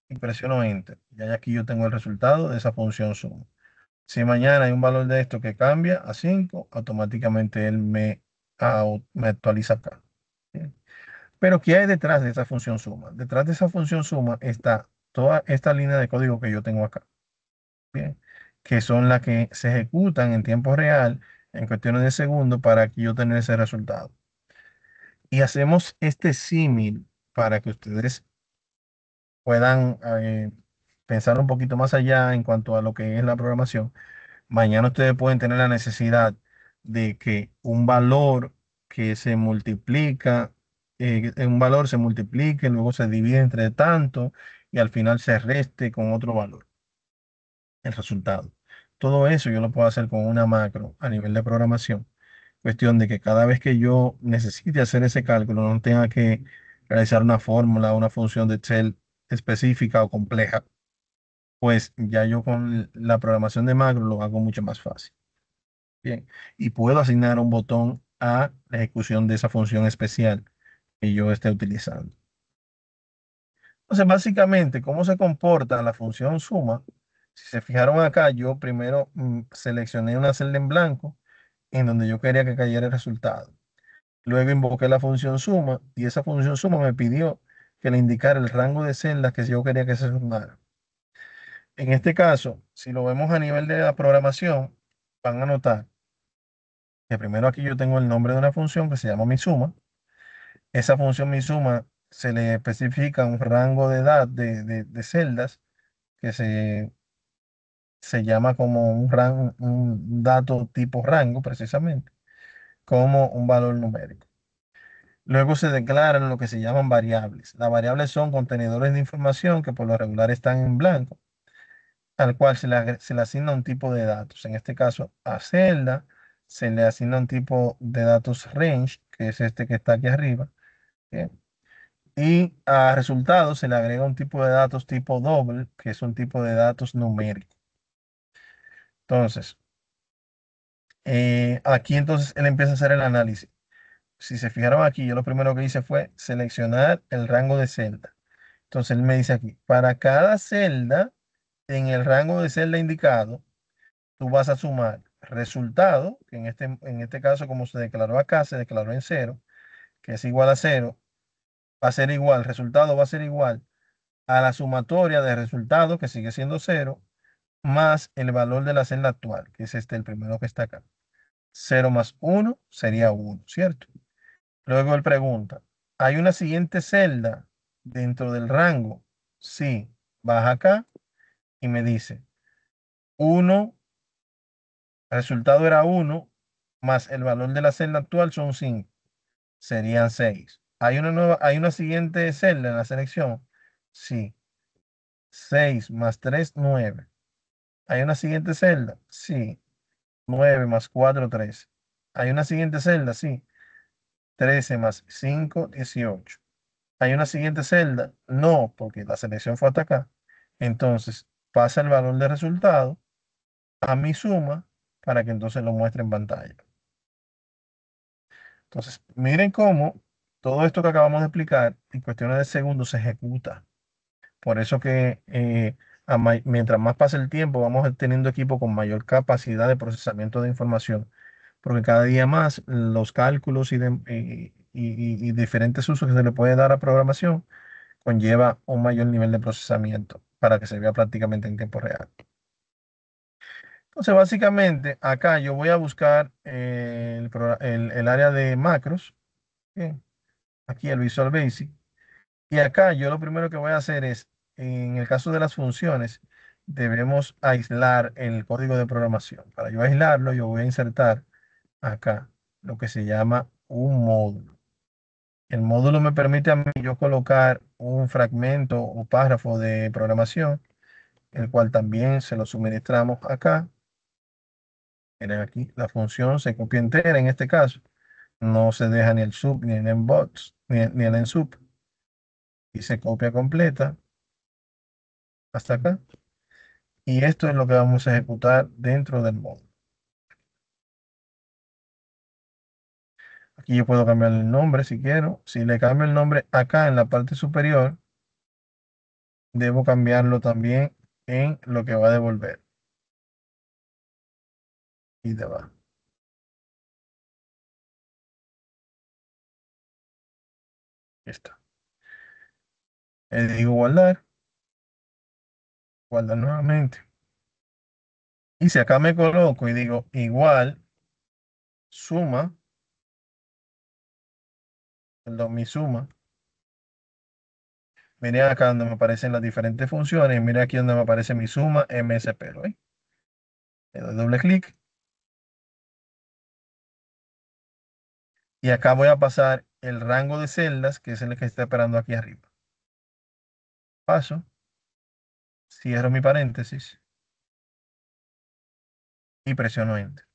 [SPEAKER 1] y presiono Enter. Ya aquí yo tengo el resultado de esa función suma. Si mañana hay un valor de esto que cambia a 5, automáticamente él me actualiza acá. Bien. Pero ¿qué hay detrás de esa función suma? Detrás de esa función suma está toda esta línea de código que yo tengo acá. Bien, que son las que se ejecutan en tiempo real, en cuestiones de segundos, para que yo tenga ese resultado. Y hacemos este símil para que ustedes puedan pensar un poquito más allá en cuanto a lo que es la programación. Mañana ustedes pueden tener la necesidad de que un valor que se multiplica, un valor se multiplique, luego se divide entre tanto y al final se reste con otro valor, el resultado. Todo eso yo lo puedo hacer con una macro a nivel de programación. Cuestión de que cada vez que yo necesite hacer ese cálculo, no tenga que realizar una fórmula, una función de Excel específica o compleja, pues ya yo con la programación de macro lo hago mucho más fácil. Bien, y puedo asignar un botón a la ejecución de esa función especial que yo esté utilizando. Entonces, básicamente, ¿cómo se comporta la función suma? Si se fijaron acá, yo primero seleccioné una celda en blanco en donde yo quería que cayera el resultado. Luego invoqué la función suma y esa función suma me pidió que le indicara el rango de celdas que yo quería que se sumara. En este caso, si lo vemos a nivel de la programación, van a notar Que primero aquí yo tengo el nombre de una función que se llama mi suma. Esa función mi suma se le especifica un rango de edad de celdas que se llama como un dato tipo rango, precisamente, como un valor numérico. Luego se declaran lo que se llaman variables. Las variables son contenedores de información que por lo regular están en blanco, al cual se le asigna un tipo de datos. En este caso, a celda se le asigna un tipo de datos range, que es este que está aquí arriba. Bien. Y a resultados se le agrega un tipo de datos tipo doble, que es un tipo de datos numérico. Entonces, aquí entonces él empieza a hacer el análisis. Si se fijaron aquí, yo lo primero que hice fue seleccionar el rango de celda. Entonces él me dice aquí, para cada celda en el rango de celda indicado, tú vas a sumar resultado, que en este caso, como se declaró acá, se declaró en cero, que es igual a cero, va a ser igual, resultado va a ser igual a la sumatoria de resultado, que sigue siendo cero, más el valor de la celda actual, que es el primero que está acá. 0 más 1 sería 1, ¿cierto? Luego él pregunta, ¿hay una siguiente celda dentro del rango? Sí, baja acá y me dice 1, el resultado era 1, más el valor de la celda actual son 5, serían 6. ¿Hay una siguiente celda en la selección? Sí, 6 más 3, 9. ¿Hay una siguiente celda? Sí, 9 más 4, 13. ¿Hay una siguiente celda? Sí, 13 más 5, 18. ¿Hay una siguiente celda? No, porque la selección fue hasta acá. Entonces, pasa el valor de resultado a mi suma para que entonces lo muestre en pantalla. Entonces, miren cómo todo esto que acabamos de explicar en cuestiones de segundos se ejecuta. Por eso que mientras más pasa el tiempo, vamos teniendo equipo con mayor capacidad de procesamiento de información, porque cada día más los cálculos y diferentes usos que se le puede dar a programación conlleva un mayor nivel de procesamiento para que se vea prácticamente en tiempo real. Entonces, básicamente, acá yo voy a buscar el área de macros, bien, aquí el Visual Basic, y acá yo lo primero que voy a hacer es, en el caso de las funciones, debemos aislar el código de programación. Para yo aislarlo, yo voy a insertar acá lo que se llama un módulo. El módulo me permite a mí yo colocar un fragmento o párrafo de programación, el cual también se lo suministramos acá. Miren aquí, la función se copia entera en este caso. No se deja ni el sub, ni el inbox, ni el ensub. Y se copia completa hasta acá. Y esto es lo que vamos a ejecutar dentro del módulo. Aquí yo puedo cambiar el nombre si quiero. Si le cambio el nombre acá en la parte superior, debo cambiarlo también en lo que va a devolver. Y debajo. Está. Le digo guardar. Guardar nuevamente. Y si acá me coloco y digo igual, suma, perdón, mi suma. Miren acá donde me aparecen las diferentes funciones. Miren aquí donde me aparece mi suma MSP. ¿Lo ven? Le doy doble clic. Y acá voy a pasar el rango de celdas, que es el que está esperando aquí arriba. Paso. Cierro mi paréntesis. Y presiono Enter.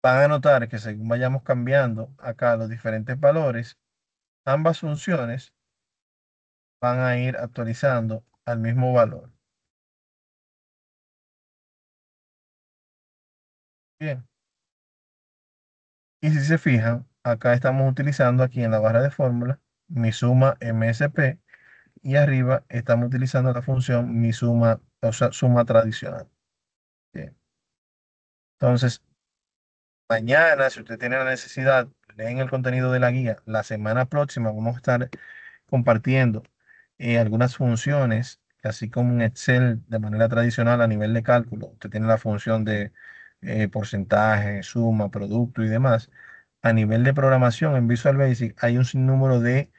[SPEAKER 1] Van a notar que según vayamos cambiando acá los diferentes valores, ambas funciones van a ir actualizando al mismo valor. Bien. Y si se fijan, acá estamos utilizando aquí en la barra de fórmula mi suma MSP y arriba estamos utilizando la función mi suma, o sea, suma tradicional. Bien. Entonces, mañana, si usted tiene la necesidad, leen el contenido de la guía. La semana próxima vamos a estar compartiendo algunas funciones que así como en Excel de manera tradicional a nivel de cálculo, usted tiene la función de porcentaje, suma, producto y demás. A nivel de programación en Visual Basic hay un sinnúmero de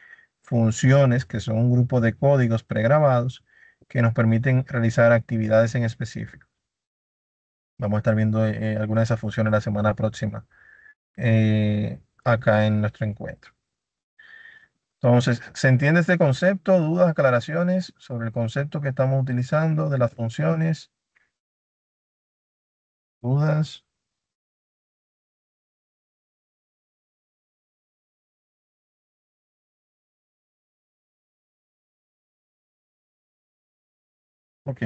[SPEAKER 1] funciones que son un grupo de códigos pregrabados que nos permiten realizar actividades en específico. Vamos a estar viendo algunas de esas funciones la semana próxima acá en nuestro encuentro. Entonces, ¿se entiende este concepto? ¿Dudas, aclaraciones sobre el concepto que estamos utilizando de las funciones? ¿Dudas? Ok.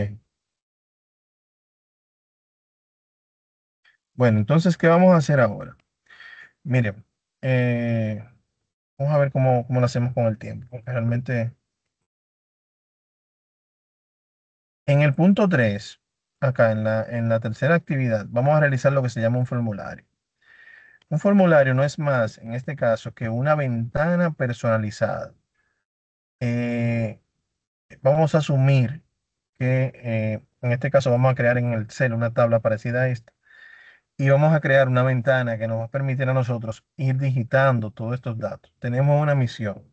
[SPEAKER 1] Bueno, entonces, ¿qué vamos a hacer ahora? Miren, vamos a ver cómo lo hacemos con el tiempo. Porque realmente, en el punto 3, acá en la tercera actividad, vamos a realizar lo que se llama un formulario. Un formulario no es más, en este caso, que una ventana personalizada. Eh, Vamos a asumir que en este caso vamos a crear en el Excel una tabla parecida a esta y vamos a crear una ventana que nos va a permitir a nosotros ir digitando todos estos datos. Tenemos una misión,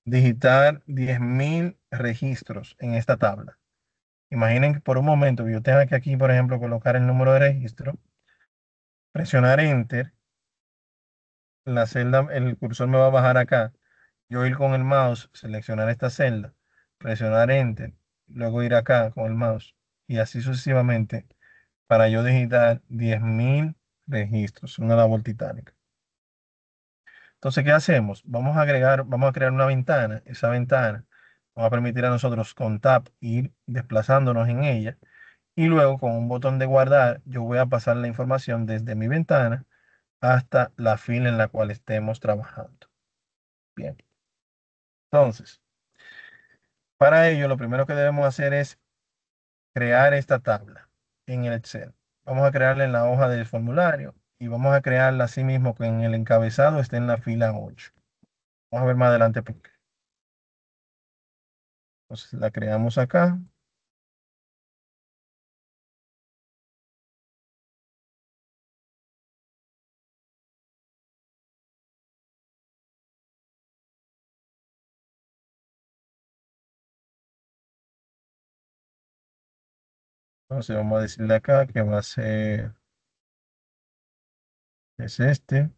[SPEAKER 1] digitar 10.000 registros en esta tabla. Imaginen que por un momento yo tenga que aquí, por ejemplo, colocar el número de registro, presionar Enter, la celda, el cursor me va a bajar acá, yo ir con el mouse, seleccionar esta celda, presionar Enter, luego ir acá con el mouse y así sucesivamente para yo digitar 10.000 registros, una labor titánica. Entonces, ¿qué hacemos? Vamos a crear una ventana. Esa ventana nos va a permitir a nosotros con Tab ir desplazándonos en ella. Y luego con un botón de guardar, yo voy a pasar la información desde mi ventana hasta la fila en la cual estemos trabajando. Bien. Entonces, para ello, lo primero que debemos hacer es crear esta tabla en el Excel. Vamos a crearla en la hoja del formulario y vamos a crearla así mismo que en el encabezado esté en la fila 8. Vamos a ver más adelante por qué. Entonces la creamos acá. Entonces vamos a decirle acá que va a ser, es este.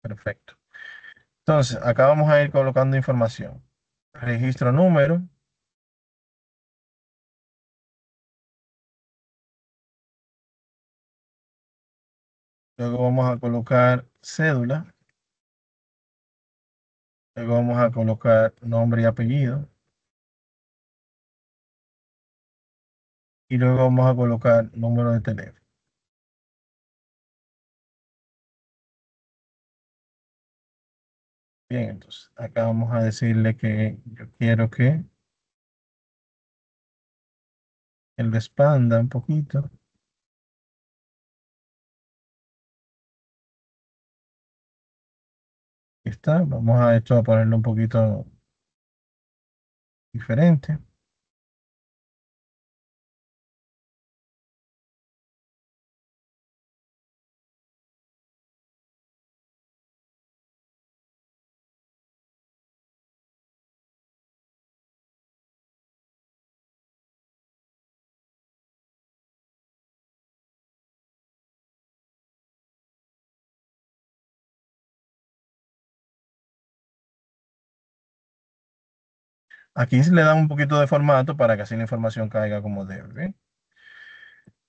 [SPEAKER 1] Perfecto. Entonces acá vamos a ir colocando información. Registro número. Luego vamos a colocar cédula. Luego vamos a colocar nombre y apellido. Y luego vamos a colocar número de teléfono. Bien, entonces acá vamos a decirle que yo quiero que él lo expanda un poquito. Aquí está. Vamos a esto a ponerlo un poquito diferente. Aquí se le da un poquito de formato para que así la información caiga como debe. ¿Bien?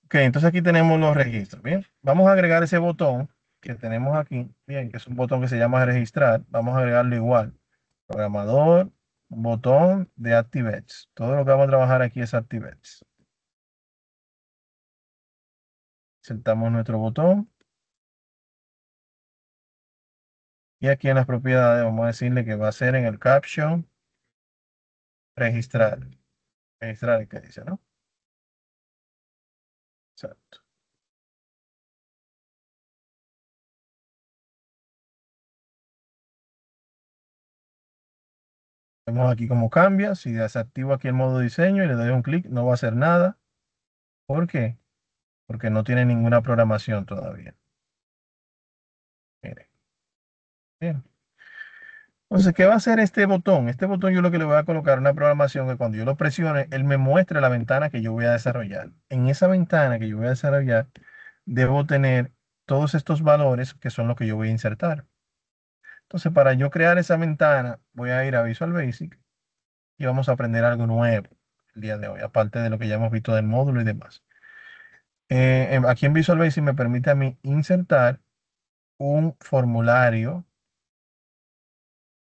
[SPEAKER 1] Ok, entonces aquí tenemos los registros. Bien, vamos a agregar ese botón que tenemos aquí. Bien, que es un botón que se llama registrar. Vamos a agregarlo igual. Programador, botón de ActiveX. Todo lo que vamos a trabajar aquí es ActiveX. Insertamos nuestro botón. Y aquí en las propiedades vamos a decirle que va a ser en el caption registrar. Registrar, ¿qué dice, no? Exacto. Vemos aquí cómo cambia. Si desactivo aquí el modo diseño y le doy un clic, no va a hacer nada. ¿Por qué? Porque no tiene ninguna programación todavía. Miren. Bien. Entonces, ¿qué va a hacer este botón? Este botón yo lo que le voy a colocar una programación que cuando yo lo presione, él me muestre la ventana que yo voy a desarrollar. En esa ventana que yo voy a desarrollar, debo tener todos estos valores que son los que yo voy a insertar. Entonces, para yo crear esa ventana, voy a ir a Visual Basic y vamos a aprender algo nuevo el día de hoy, aparte de lo que ya hemos visto del módulo y demás. Aquí en Visual Basic me permite a mí insertar un formulario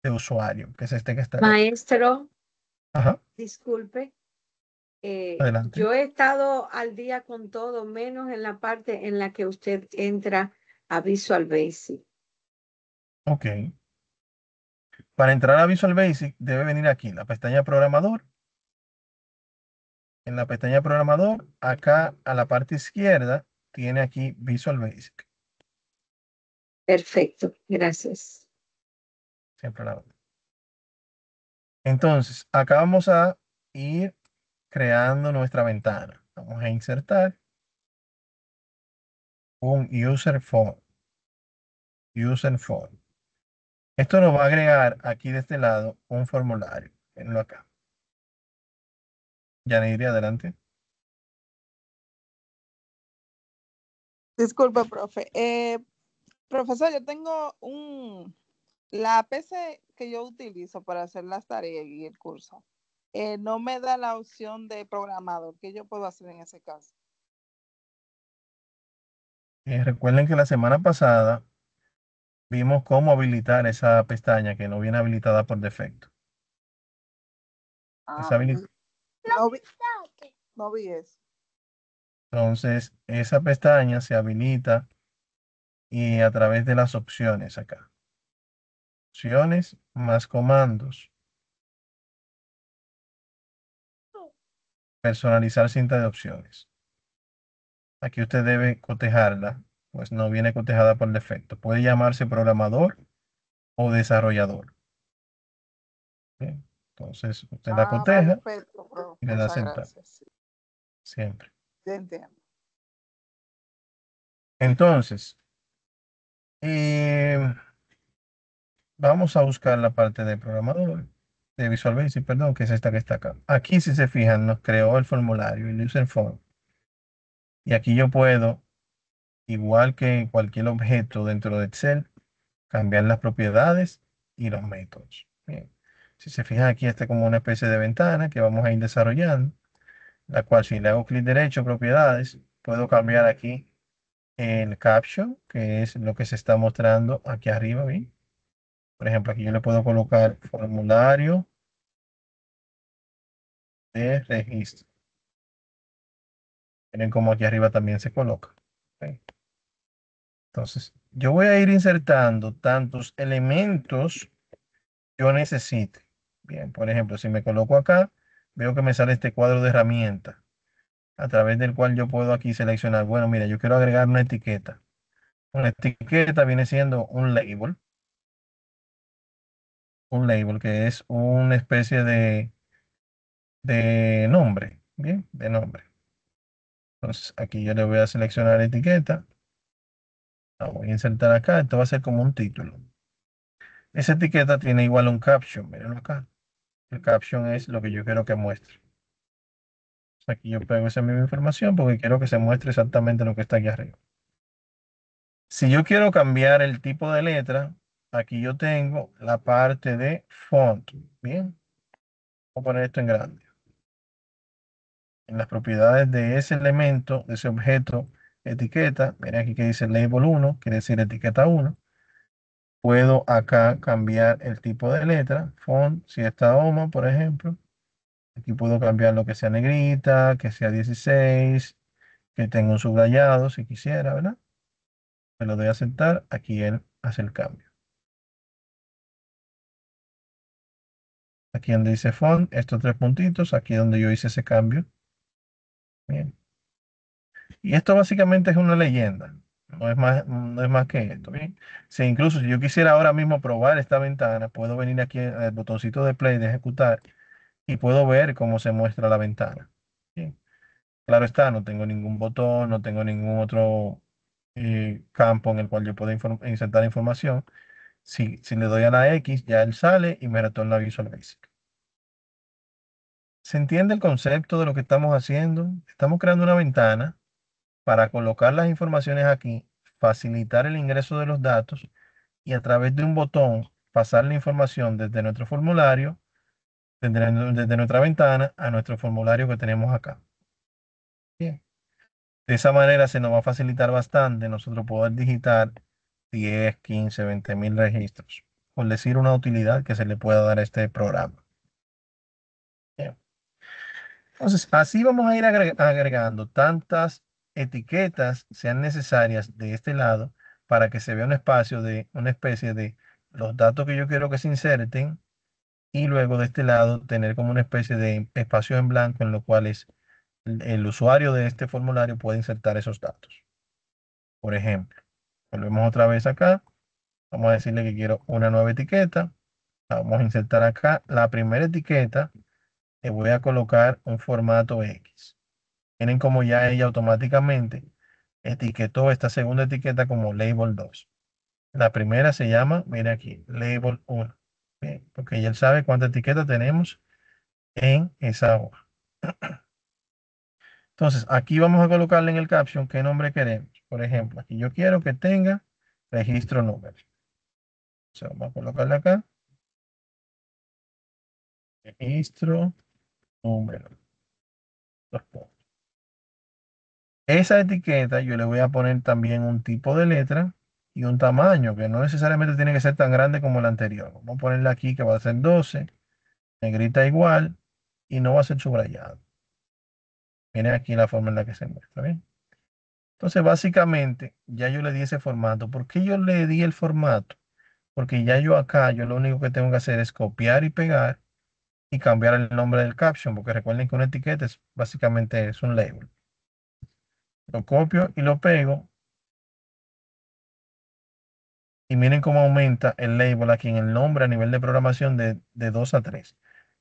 [SPEAKER 1] de usuario, que es este que está acá.
[SPEAKER 7] Maestro,
[SPEAKER 1] Ajá,
[SPEAKER 7] disculpe,
[SPEAKER 1] adelante.
[SPEAKER 7] yo he estado al día con todo, menos en la parte en la que usted entra a Visual Basic.
[SPEAKER 1] Ok. Para entrar a Visual Basic debe venir aquí, en la pestaña Programador. En la pestaña Programador, acá a la parte izquierda, tiene aquí Visual Basic.
[SPEAKER 7] Perfecto, gracias.
[SPEAKER 1] Siempre la orden. Entonces, acá vamos a ir creando nuestra ventana. Vamos a insertar un user form. User form. Esto nos va a agregar aquí de este lado un formulario. Venlo acá. Ya le iré adelante.
[SPEAKER 8] Disculpe, profe. Profesor, yo tengo la PC que yo utilizo para hacer las tareas y el curso. No me da la opción de programador. ¿Qué yo puedo hacer en ese caso?
[SPEAKER 1] Recuerden que la semana pasada vimos cómo habilitar esa pestaña que no viene habilitada por defecto.
[SPEAKER 8] Ah,
[SPEAKER 1] Esa habili-
[SPEAKER 8] no vi eso.
[SPEAKER 1] Entonces, esa pestaña se habilita y a través de las opciones acá. Opciones más comandos. Personalizar cinta de opciones. Aquí usted debe cotejarla, pues no viene cotejada por defecto. Puede llamarse programador o desarrollador. Bien, entonces, usted la coteja
[SPEAKER 8] Perfecto, profe.
[SPEAKER 1] y le da
[SPEAKER 8] Muchas
[SPEAKER 1] aceptar.
[SPEAKER 8] gracias. Sí,
[SPEAKER 1] Siempre.
[SPEAKER 8] ya entiendo.
[SPEAKER 1] Entonces, eh, vamos a buscar la parte de programador, de Visual Basic, perdón, que es esta que está acá. Aquí, si se fijan, nos creó el formulario, el user form. Y aquí yo puedo, igual que cualquier objeto dentro de Excel, cambiar las propiedades y los métodos. Bien. Si se fijan aquí, está como una especie de ventana que vamos a ir desarrollando, la cual si le hago clic derecho, propiedades, puedo cambiar aquí el caption, que es lo que se está mostrando aquí arriba, ¿bien? Por ejemplo, aquí yo le puedo colocar formulario de registro. Miren cómo aquí arriba también se coloca. ¿Ok? Entonces, yo voy a ir insertando tantos elementos yo necesite. Bien, por ejemplo, si me coloco acá, veo que me sale este cuadro de herramientas, a través del cual yo puedo aquí seleccionar, bueno, mira, yo quiero agregar una etiqueta. Una etiqueta viene siendo un label que es una especie de nombre, bien, de nombre. Entonces, aquí yo le voy a seleccionar etiqueta, la voy a insertar acá, esto va a ser como un título. Esa etiqueta tiene igual un caption, mírenlo acá. El caption es lo que yo quiero que muestre. Aquí yo pego esa misma información porque quiero que se muestre exactamente lo que está aquí arriba. Si yo quiero cambiar el tipo de letra, aquí yo tengo la parte de font. Bien, voy a poner esto en grande. En las propiedades de ese elemento, de ese objeto, etiqueta, miren aquí que dice label 1, quiere decir etiqueta 1. Puedo acá cambiar el tipo de letra, font, si está OMA, por ejemplo. Aquí puedo cambiar lo que sea negrita, que sea 16, que tenga un subrayado si quisiera, ¿verdad? Me lo doy a aceptar, aquí él hace el cambio. Aquí donde dice font, estos tres puntitos, aquí donde yo hice ese cambio. Bien. Y esto básicamente es una leyenda. No es más que esto, ¿bien? Si incluso si yo quisiera ahora mismo probar esta ventana, puedo venir aquí al botoncito de play de ejecutar y puedo ver cómo se muestra la ventana. Bien. Claro está, no tengo ningún botón, no tengo ningún otro campo en el cual yo pueda insertar información. Si le doy a la X, ya él sale y me retorna Visual Basic. ¿Se entiende el concepto de lo que estamos haciendo? Estamos creando una ventana para colocar las informaciones aquí, facilitar el ingreso de los datos y a través de un botón pasar la información desde nuestro formulario, desde nuestra ventana a nuestro formulario que tenemos acá. Bien. De esa manera se nos va a facilitar bastante nosotros poder digitar 10, 15, 20 mil registros, por decir una utilidad que se le pueda dar a este programa. Bien. Entonces, así vamos a ir agregando tantas etiquetas sean necesarias de este lado para que se vea un espacio de una especie de los datos que yo quiero que se inserten y luego de este lado tener como una especie de espacio en blanco en lo cual el usuario de este formulario puede insertar esos datos. Por ejemplo, volvemos otra vez acá. Vamos a decirle que quiero una nueva etiqueta. Vamos a insertar acá la primera etiqueta. Le voy a colocar un formato X. Miren como ya ella automáticamente etiquetó esta segunda etiqueta como label 2. La primera se llama, mire aquí, label 1. Bien, porque ya él sabe cuántas etiquetas tenemos en esa hoja. Entonces, aquí vamos a colocarle en el caption qué nombre queremos. Por ejemplo, aquí yo quiero que tenga registro número. O sea, vamos a colocarle acá. Registro número. Dos puntos. Esa etiqueta yo le voy a poner también un tipo de letra y un tamaño que no necesariamente tiene que ser tan grande como el anterior. Vamos a ponerle aquí que va a ser 12, negrita igual y no va a ser subrayado. Miren aquí la forma en la que se muestra, ¿bien? Entonces, básicamente, ya yo le di ese formato. ¿Por qué yo le di el formato? Porque ya yo acá, yo lo único que tengo que hacer es copiar y pegar y cambiar el nombre del caption, porque recuerden que una etiqueta es básicamente es un label. Lo copio y lo pego. Y miren cómo aumenta el label aquí en el nombre a nivel de programación de 2 a 3.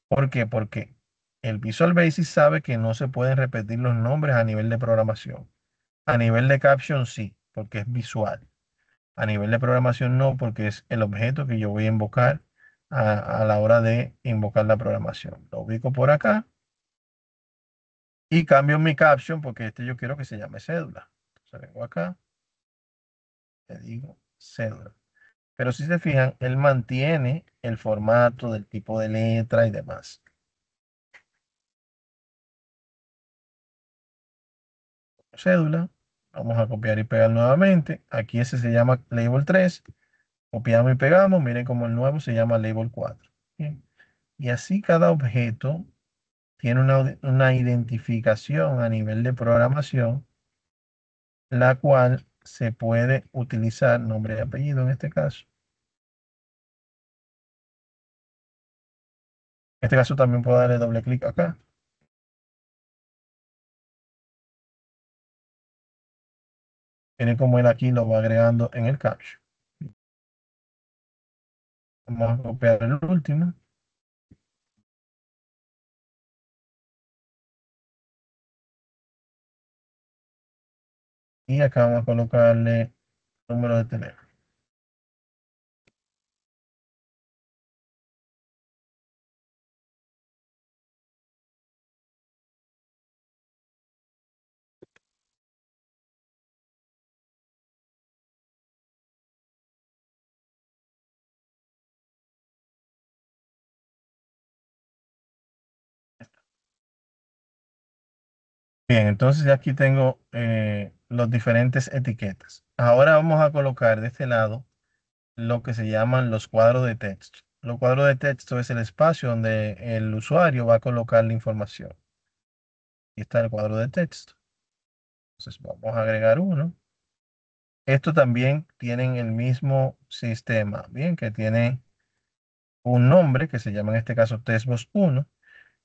[SPEAKER 1] ¿Por qué? Porque el Visual Basic sabe que no se pueden repetir los nombres a nivel de programación. A nivel de caption sí, porque es visual. A nivel de programación no, porque es el objeto que yo voy a invocar a la hora de invocar la programación. Lo ubico por acá y cambio mi caption porque este yo quiero que se llame cédula. Entonces vengo acá, le digo cédula. Pero si se fijan, él mantiene el formato del tipo de letra y demás. Cédula. Vamos a copiar y pegar nuevamente. Aquí ese se llama label 3. Copiamos y pegamos. Miren cómo el nuevo se llama label 4. Bien. Y así cada objeto tiene una identificación a nivel de programación, la cual se puede utilizar nombre y apellido en este caso. En este caso también puedo darle doble clic acá. Miren cómo él aquí lo va agregando en el caption. Vamos a copiar el último. Y acá vamos a colocarle número de teléfono. Bien, entonces ya aquí tengo los diferentes etiquetas. Ahora vamos a colocar de este lado lo que se llaman los cuadros de texto. Los cuadros de texto es el espacio donde el usuario va a colocar la información. Aquí está el cuadro de texto. Entonces vamos a agregar uno. Esto también tienen el mismo sistema, bien, que tiene un nombre que se llama en este caso Textbox 1.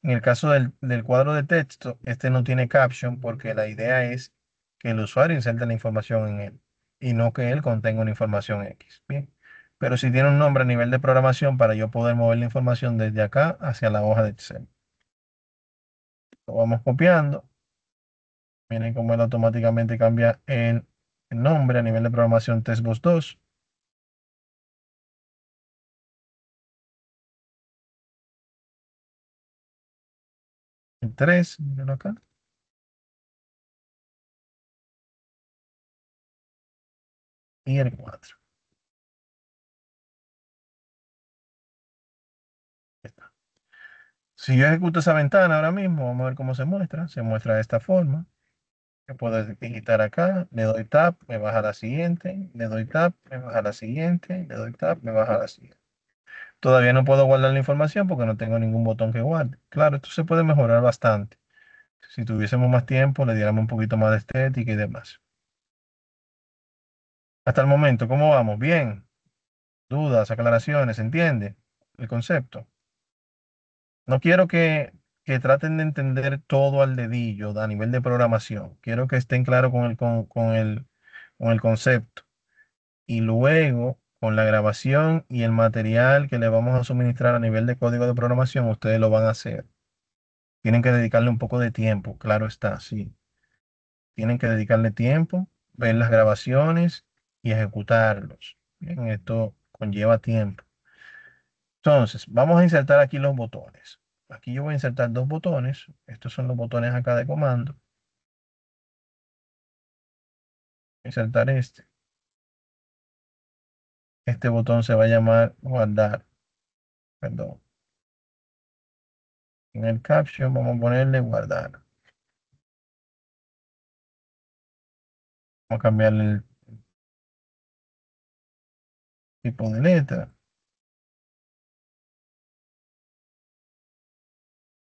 [SPEAKER 1] En el caso del cuadro de texto, este no tiene caption porque la idea es que el usuario inserte la información en él. y no que él contenga una información X. Bien. Pero si tiene un nombre a nivel de programación para yo poder mover la información desde acá hacia la hoja de Excel. Lo vamos copiando. Miren cómo él automáticamente cambia el nombre a nivel de programación TestBus 2. El 3, mírenlo acá. Y el 4. Está. Si yo ejecuto esa ventana ahora mismo, vamos a ver cómo se muestra. Se muestra de esta forma. Yo puedo digitar acá, le doy tap, me baja a la siguiente, le doy tap, me baja a la siguiente, le doy tap, me baja a la siguiente. Todavía no puedo guardar la información porque no tengo ningún botón que guarde. Claro, esto se puede mejorar bastante. Si tuviésemos más tiempo, le diéramos un poquito más de estética y demás. Hasta el momento, ¿cómo vamos? Bien. Dudas, aclaraciones, ¿entiende el concepto? No quiero que traten de entender todo al dedillo a nivel de programación. Quiero que estén claros con el concepto. Y luego, con la grabación y el material que le vamos a suministrar a nivel de código de programación, ustedes lo van a hacer. Tienen que dedicarle un poco de tiempo, claro está, sí. Tienen que dedicarle tiempo, ver las grabaciones y ejecutarlos. Bien, esto conlleva tiempo. Entonces, vamos a insertar aquí los botones. Aquí yo voy a insertar dos botones. Estos son los botones acá de comando. Insertar este. Este botón se va a llamar guardar. Perdón. En el caption vamos a ponerle guardar. Vamos a cambiarle el tipo de letra.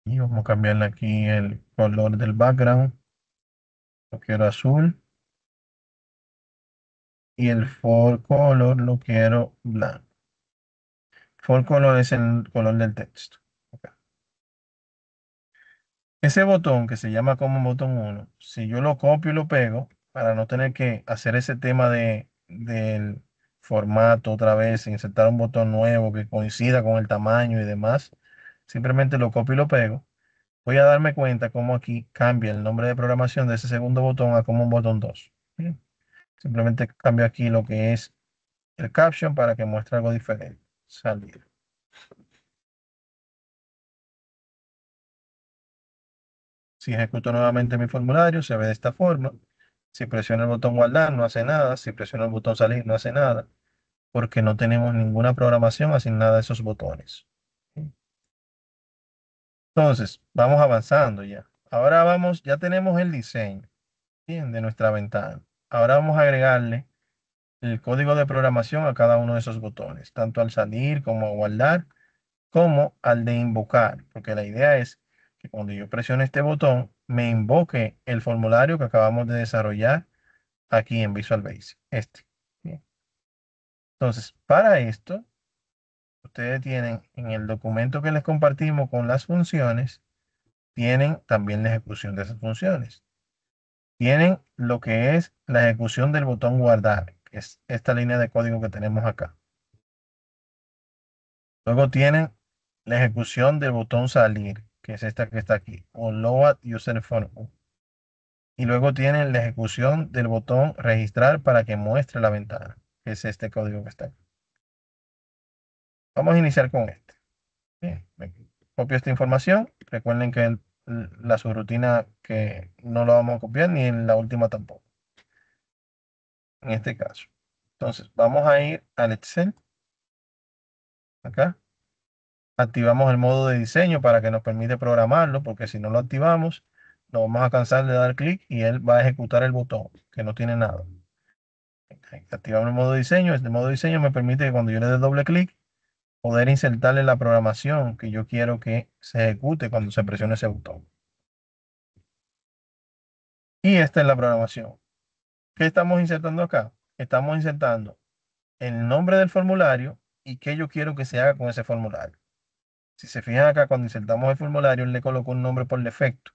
[SPEAKER 1] Y vamos a cambiarle aquí el color del background. Lo quiero azul. Y el for color lo quiero blanco. For color es el color del texto. Acá. Ese botón que se llama como botón 1, si yo lo copio y lo pego, para no tener que hacer ese tema del formato otra vez, insertar un botón nuevo que coincida con el tamaño y demás, simplemente lo copio y lo pego. Voy a darme cuenta cómo aquí cambia el nombre de programación de ese segundo botón a como un botón 2. Bien. Simplemente cambio aquí lo que es el caption para que muestre algo diferente. Salir. Si ejecuto nuevamente mi formulario, se ve de esta forma. Si presiono el botón guardar, no hace nada. Si presiono el botón salir, no hace nada. Porque no tenemos ninguna programación asignada a esos botones. Entonces, vamos avanzando ya. Ahora vamos, ya tenemos el diseño, bien, de nuestra ventana. Ahora vamos a agregarle el código de programación a cada uno de esos botones, tanto al salir como a guardar, como al de invocar, porque la idea es que cuando yo presione este botón, me invoque el formulario que acabamos de desarrollar aquí en Visual Basic. Bien. Entonces, para esto, ustedes tienen en el documento que les compartimos con las funciones, tienen también la ejecución de esas funciones. Tienen lo que es la ejecución del botón guardar, que es esta línea de código que tenemos acá. Luego tienen la ejecución del botón salir, que es esta que está aquí, o load user form. Y luego tienen la ejecución del botón registrar para que muestre la ventana, que es este código que está aquí. Vamos a iniciar con este. Bien, copio esta información. Recuerden que la subrutina que no la vamos a copiar ni en la última tampoco. En este caso. Entonces, vamos a ir al Excel. Acá. Activamos el modo de diseño para que nos permite programarlo, porque si no lo activamos, nos vamos a cansar de dar clic y él va a ejecutar el botón, que no tiene nada. Activamos el modo de diseño. Este modo de diseño me permite que cuando yo le dé doble clic, poder insertarle la programación que yo quiero que se ejecute cuando se presione ese botón. Y esta es la programación. ¿Qué estamos insertando acá? Estamos insertando el nombre del formulario y qué yo quiero que se haga con ese formulario. Si se fijan acá, cuando insertamos el formulario, él le colocó un nombre por defecto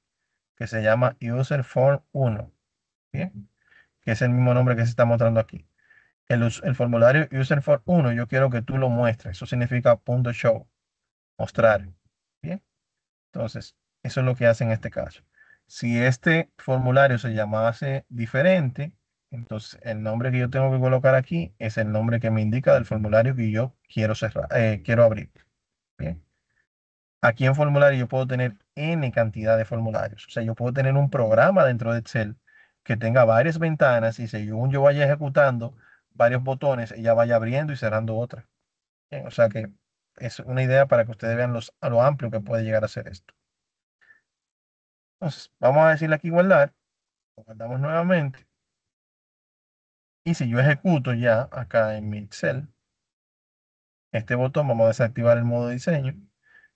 [SPEAKER 1] que se llama User Form 1. ¿Bien? Que es el mismo nombre que se está mostrando aquí. el formulario user form 1, yo quiero que tú lo muestres. Eso significa punto .show, mostrar. Bien. Entonces, eso es lo que hace en este caso. Si este formulario se llamase diferente, entonces el nombre que yo tengo que colocar aquí es el nombre que me indica del formulario que yo quiero cerrar, quiero abrir. Bien. Aquí en formulario yo puedo tener N cantidad de formularios. O sea, yo puedo tener un programa dentro de Excel que tenga varias ventanas y según yo vaya ejecutando varios botones, ella vaya abriendo y cerrando otra. Bien, o sea que es una idea para que ustedes vean a lo amplio que puede llegar a ser esto. Entonces, vamos a decirle aquí guardar. Guardamos nuevamente. Y si yo ejecuto ya acá en mi Excel, este botón, vamos a desactivar el modo diseño.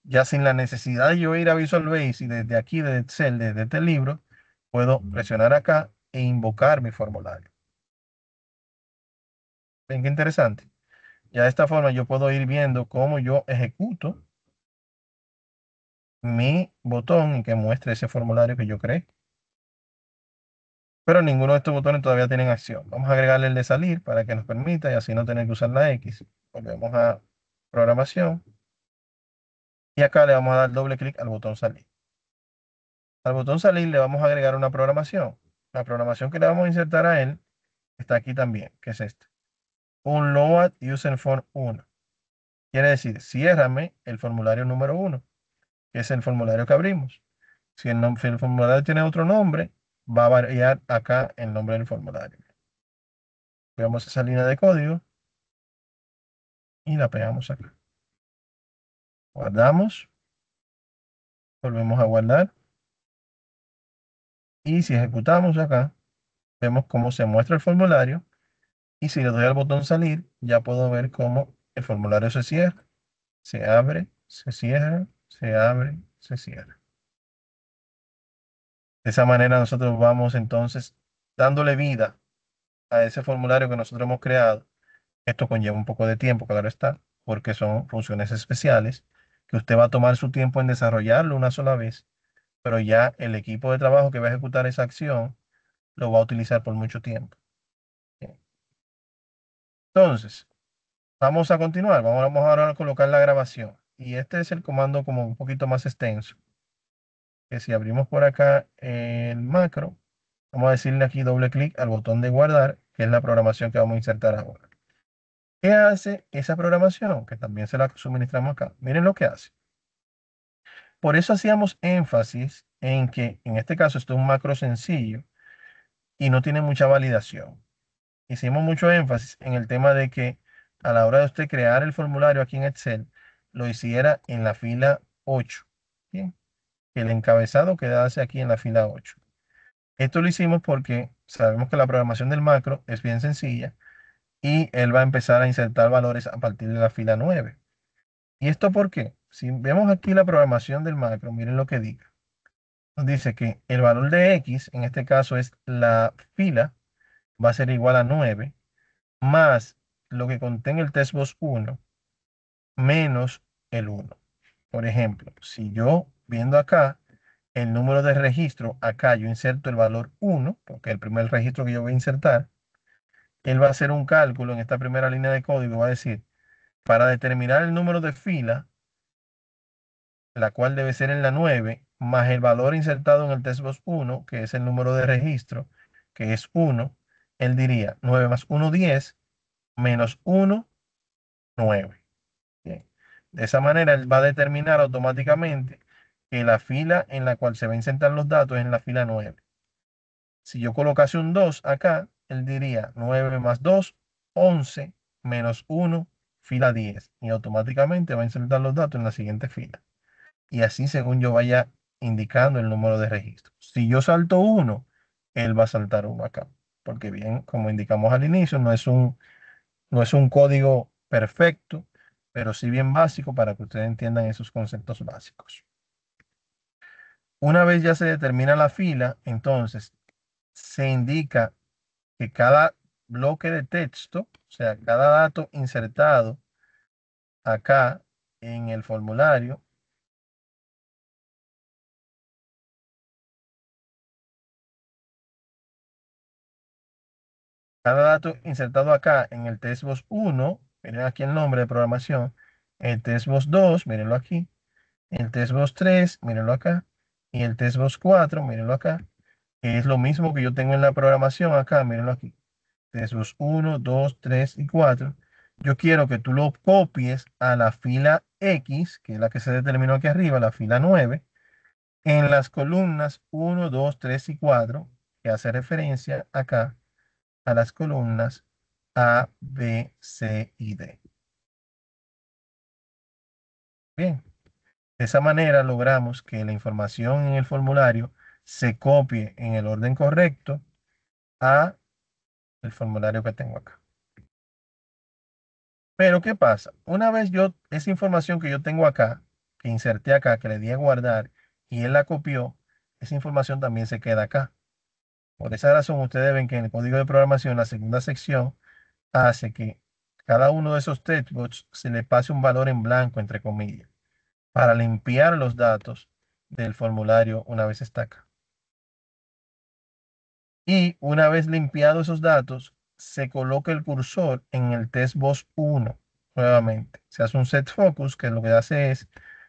[SPEAKER 1] Ya sin la necesidad de yo ir a Visual Basic y desde aquí, desde Excel, desde este libro, puedo presionar acá e invocar mi formulario. ¿Ven qué interesante? Ya de esta forma yo puedo ir viendo cómo yo ejecuto mi botón y que muestre ese formulario que yo creé. Pero ninguno de estos botones todavía tienen acción. Vamos a agregarle el de salir para que nos permita y así no tener que usar la X. Volvemos a programación. Y acá le vamos a dar doble clic al botón salir. Al botón salir le vamos a agregar una programación. La programación que le vamos a insertar a él está aquí también, que es este. Un load user form 1. Quiere decir, ciérrame el formulario número 1, que es el formulario que abrimos. Si el formulario tiene otro nombre, va a variar acá el nombre del formulario. Veamos esa línea de código y la pegamos acá. Guardamos. Volvemos a guardar. Y si ejecutamos acá, vemos cómo se muestra el formulario. Y si le doy al botón salir, ya puedo ver cómo el formulario se cierra, se abre, se cierra, se abre, se cierra. De esa manera nosotros vamos entonces dándole vida a ese formulario que nosotros hemos creado. Esto conlleva un poco de tiempo, claro está, porque son funciones especiales que usted va a tomar su tiempo en desarrollarlo una sola vez, pero ya el equipo de trabajo que va a ejecutar esa acción lo va a utilizar por mucho tiempo. Bien. Entonces, vamos a continuar. Vamos ahora a colocar la grabación. Y este es el comando como un poquito más extenso. Que si abrimos por acá el macro, vamos a decirle aquí doble clic al botón de guardar, que es la programación que vamos a insertar ahora. ¿Qué hace esa programación? Que también se la suministramos acá. Miren lo que hace. Por eso hacíamos énfasis en que en este caso esto es un macro sencillo y no tiene mucha validación. Hicimos mucho énfasis en el tema de que a la hora de usted crear el formulario aquí en Excel, lo hiciera en la fila 8. Bien, que el encabezado quedase aquí en la fila 8. Esto lo hicimos porque sabemos que la programación del macro es bien sencilla y él va a empezar a insertar valores a partir de la fila 9. ¿Y esto por qué? Si vemos aquí la programación del macro, miren lo que dice. Nos dice que el valor de X, en este caso es la fila, va a ser igual a 9, más lo que contenga el testbox 1, menos el 1. Por ejemplo, si yo, viendo acá, el número de registro, acá yo inserto el valor 1, porque es el primer registro que yo voy a insertar, él va a hacer un cálculo en esta primera línea de código, va a decir, para determinar el número de fila, la cual debe ser en la 9, más el valor insertado en el testbox 1, que es el número de registro, que es 1, él diría 9 más 1, 10, menos 1, 9. Bien. De esa manera, él va a determinar automáticamente que la fila en la cual se va a insertar los datos es en la fila 9. Si yo colocase un 2 acá, él diría 9 más 2, 11, menos 1, fila 10. Y automáticamente va a insertar los datos en la siguiente fila. Y así según yo vaya indicando el número de registro. Si yo salto 1, él va a saltar 1 acá. Porque bien, como indicamos al inicio, no es un código perfecto, pero sí bien básico para que ustedes entiendan esos conceptos básicos. Una vez ya se determina la fila, entonces se indica que cada bloque de texto, o sea, cada dato insertado acá en el formulario, Cada dato insertado acá en el testbox 1, miren aquí el nombre de programación, el testbox 2, mírenlo aquí, el testbox 3, mírenlo acá, y el testbox 4, mírenlo acá, que es lo mismo que yo tengo en la programación acá, mírenlo aquí. Testbox 1, 2, 3 y 4. Yo quiero que tú lo copies a la fila X, que es la que se determinó aquí arriba, la fila 9, en las columnas 1, 2, 3 y 4, que hace referencia acá a las columnas A, B, C y D. Bien, de esa manera logramos que la información en el formulario se copie en el orden correcto a el formulario que tengo acá. Pero ¿qué pasa? Una vez esa información que yo tengo acá, que inserté acá, que le di a guardar y él la copió, esa información también se queda acá. Por esa razón, ustedes ven que en el código de programación, la segunda sección, hace que cada uno de esos textbox se le pase un valor en blanco, entre comillas, para limpiar los datos del formulario una vez está acá. Y una vez limpiado esos datos, se coloca el cursor en el testbox 1 nuevamente. Se hace un set focus, que lo que hace es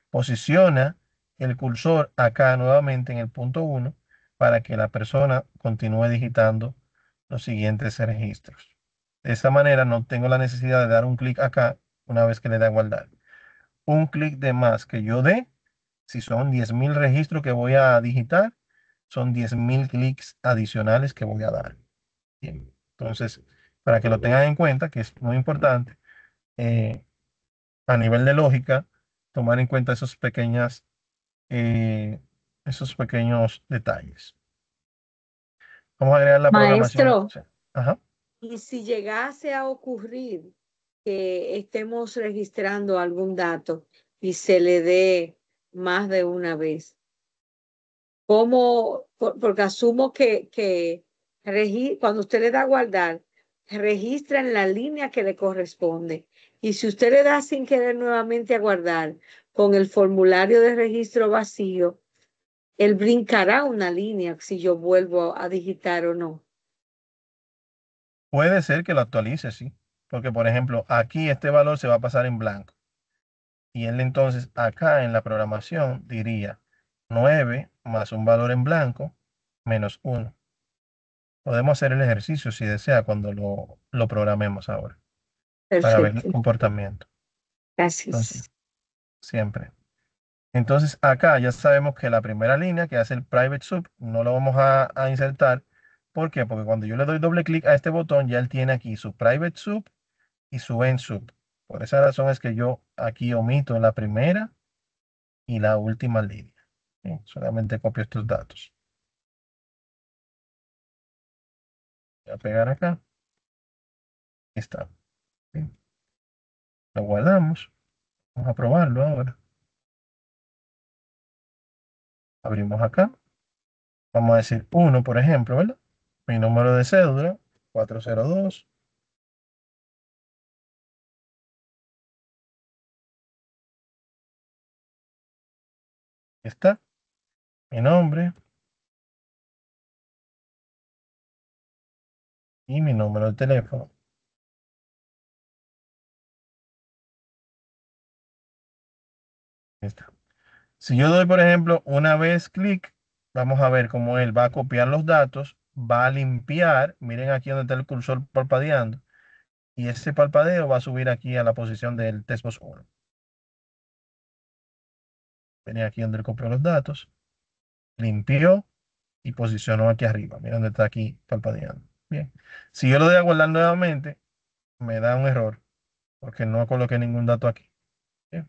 [SPEAKER 1] posiciona el cursor acá nuevamente en el punto 1 para que la persona continúe digitando los siguientes registros. De esa manera no tengo la necesidad de dar un clic acá una vez que le da a guardar. Un clic de más que yo dé, si son 10.000 registros que voy a digitar, son 10.000 clics adicionales que voy a dar. Bien. Entonces, para que lo tengan en cuenta, que es muy importante, eh, a nivel de lógica, tomar en cuenta esos pequeños detalles. Vamos a agregar la programación.
[SPEAKER 7] Maestro,
[SPEAKER 1] Sí. Ajá.
[SPEAKER 7] y si llegase a ocurrir que estemos registrando algún dato y se le dé más de una vez, ¿cómo? Porque asumo que cuando usted le da a guardar, registra en la línea que le corresponde. Y si usted le da sin querer nuevamente a guardar con el formulario de registro vacío, él brincará una línea si yo vuelvo a digitar o no.
[SPEAKER 1] Puede ser que lo actualice, sí. Porque, por ejemplo, aquí este valor se va a pasar en blanco. Y él entonces acá en la programación diría 9 más un valor en blanco menos 1. Podemos hacer el ejercicio si desea cuando lo programemos ahora para ver el
[SPEAKER 7] Perfecto.
[SPEAKER 1] comportamiento. Entonces,
[SPEAKER 7] Gracias.
[SPEAKER 1] siempre. Entonces acá ya sabemos que la primera línea que hace el private sub no lo vamos a insertar. ¿Por qué? Porque cuando yo le doy doble clic a este botón ya él tiene aquí su private sub y su end sub. Por esa razón es que yo aquí omito la primera y la última línea. Bien, solamente copio estos datos. Voy a pegar acá. Aquí está. Bien. Lo guardamos. Vamos a probarlo ahora. Abrimos acá. Vamos a decir 1, por ejemplo, ¿verdad? Mi número de cédula, 402. Aquí está. Mi nombre y mi número de teléfono. Ahí está. Si yo doy, por ejemplo, una vez clic, vamos a ver cómo él va a copiar los datos, va a limpiar. Miren aquí donde está el cursor parpadeando. Y ese parpadeo va a subir aquí a la posición del testbox 1. Viene aquí donde él copió los datos, limpió y posicionó aquí arriba. Miren dónde está aquí parpadeando. Bien. Si yo lo doy a guardar nuevamente, me da un error porque no coloqué ningún dato aquí. Bien.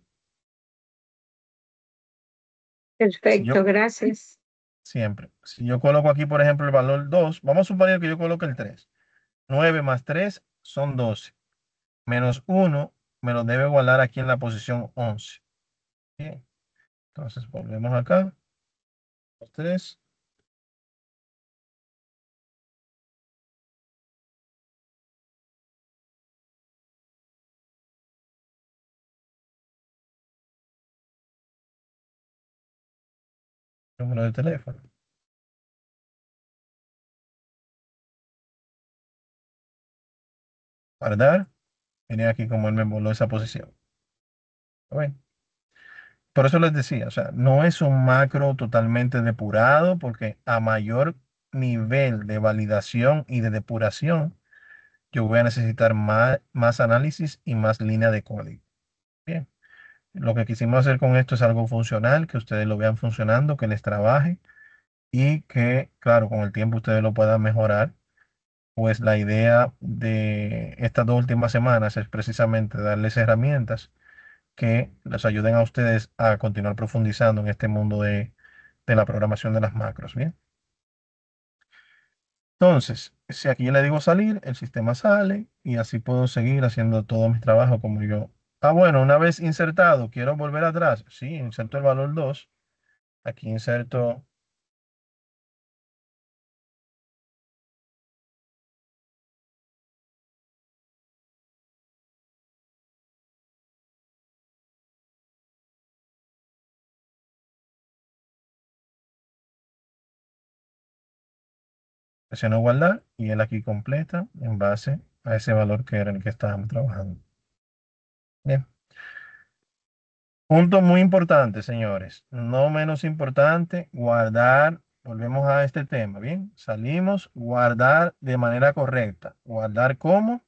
[SPEAKER 1] Si yo,
[SPEAKER 7] Perfecto, gracias.
[SPEAKER 1] siempre. Si yo coloco aquí, por ejemplo, el valor 2, vamos a suponer que yo coloque el 3. 9 más 3 son 12. Menos 1 me lo debe guardar aquí en la posición 11. Bien. Entonces volvemos acá. 3. Número de teléfono. Guardar. Miren aquí como él me voló esa posición. ¿Lo Por eso les decía, o sea, no es un macro totalmente depurado, porque a mayor nivel de validación y de depuración, yo voy a necesitar más análisis y más línea de código. Bien, lo que quisimos hacer con esto es algo funcional, que ustedes lo vean funcionando, que les trabaje y que, claro, con el tiempo ustedes lo puedan mejorar. Pues la idea de estas 2 últimas semanas es precisamente darles herramientas que les ayuden a ustedes a continuar profundizando en este mundo de la programación de las macros. Bien. Entonces, si aquí yo le digo salir, el sistema sale y así puedo seguir haciendo todo mi trabajo como yo. Ah, bueno, una vez insertado, quiero volver atrás. Sí, inserto el valor 2. Aquí inserto. Presiono guardar y él aquí completa en base a ese valor que era el que estábamos trabajando. Bien. Punto muy importante, señores. No menos importante, guardar. Volvemos a este tema, ¿bien? Salimos, guardar de manera correcta. ¿Guardar cómo?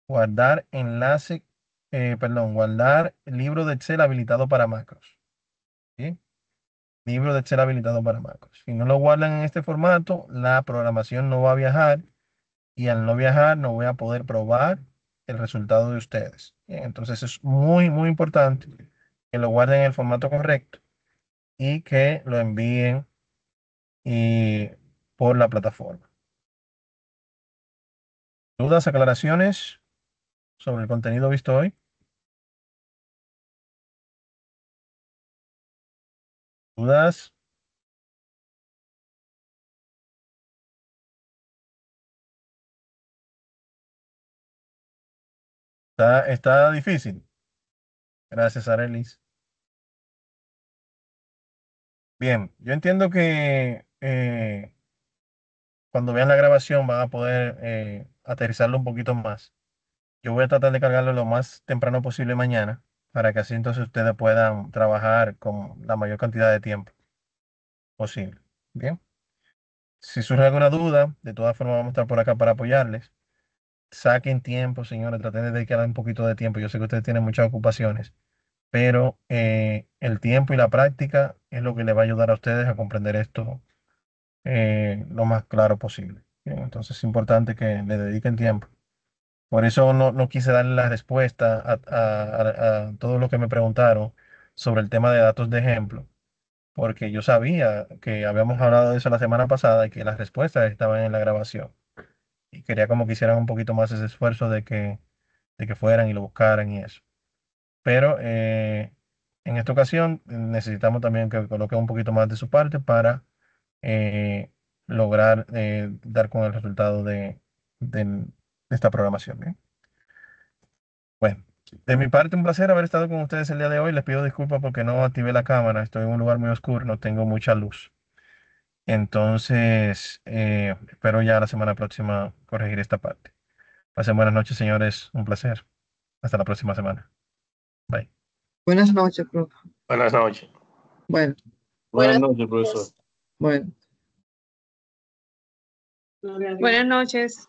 [SPEAKER 1] Guardar enlace, perdón, guardar libro de Excel habilitado para macros. ¿Sí? Libro de Excel habilitado para macros. Si no lo guardan en este formato, la programación no va a viajar y al no viajar no voy a poder probar el resultado de ustedes. Bien, entonces es muy, muy importante que lo guarden en el formato correcto y que lo envíen por la plataforma. ¿Dudas, aclaraciones sobre el contenido visto hoy? ¿Dudas? Está difícil. Gracias, Arelis. Bien, yo entiendo que cuando vean la grabación van a poder aterrizarlo un poquito más. Yo voy a tratar de cargarlo lo más temprano posible mañana para que así entonces ustedes puedan trabajar con la mayor cantidad de tiempo posible. Bien, si surge alguna duda, de todas formas vamos a estar por acá para apoyarles. Saquen tiempo, señores, traten de dedicar un poquito de tiempo. Yo sé que ustedes tienen muchas ocupaciones, pero el tiempo y la práctica es lo que les va a ayudar a ustedes a comprender esto lo más claro posible. Bien, entonces es importante que le dediquen tiempo. Por eso no quise darle la respuesta a todo lo que me preguntaron sobre el tema de datos de ejemplo, porque yo sabía que habíamos hablado de eso la semana pasada y que las respuestas estaban en la grabación. Y quería como que hicieran un poquito más ese esfuerzo de que fueran y lo buscaran y eso. Pero en esta ocasión necesitamos también que coloquen un poquito más de su parte para eh, lograr dar con el resultado de esta programación. ¿Bien? Bueno, de mi parte un placer haber estado con ustedes el día de hoy. Les pido disculpas porque no activé la cámara. Estoy en un lugar muy oscuro, no tengo mucha luz. Entonces, espero ya la semana próxima corregir esta parte. Pasen buenas noches, señores. Un placer. Hasta la próxima semana. Bye.
[SPEAKER 3] Buenas noches, profe.
[SPEAKER 2] Buenas noches.
[SPEAKER 3] Bueno,
[SPEAKER 2] Buenas
[SPEAKER 6] Buenas
[SPEAKER 2] noches, profesor.
[SPEAKER 6] noches.
[SPEAKER 3] bueno.
[SPEAKER 4] Buenas noches.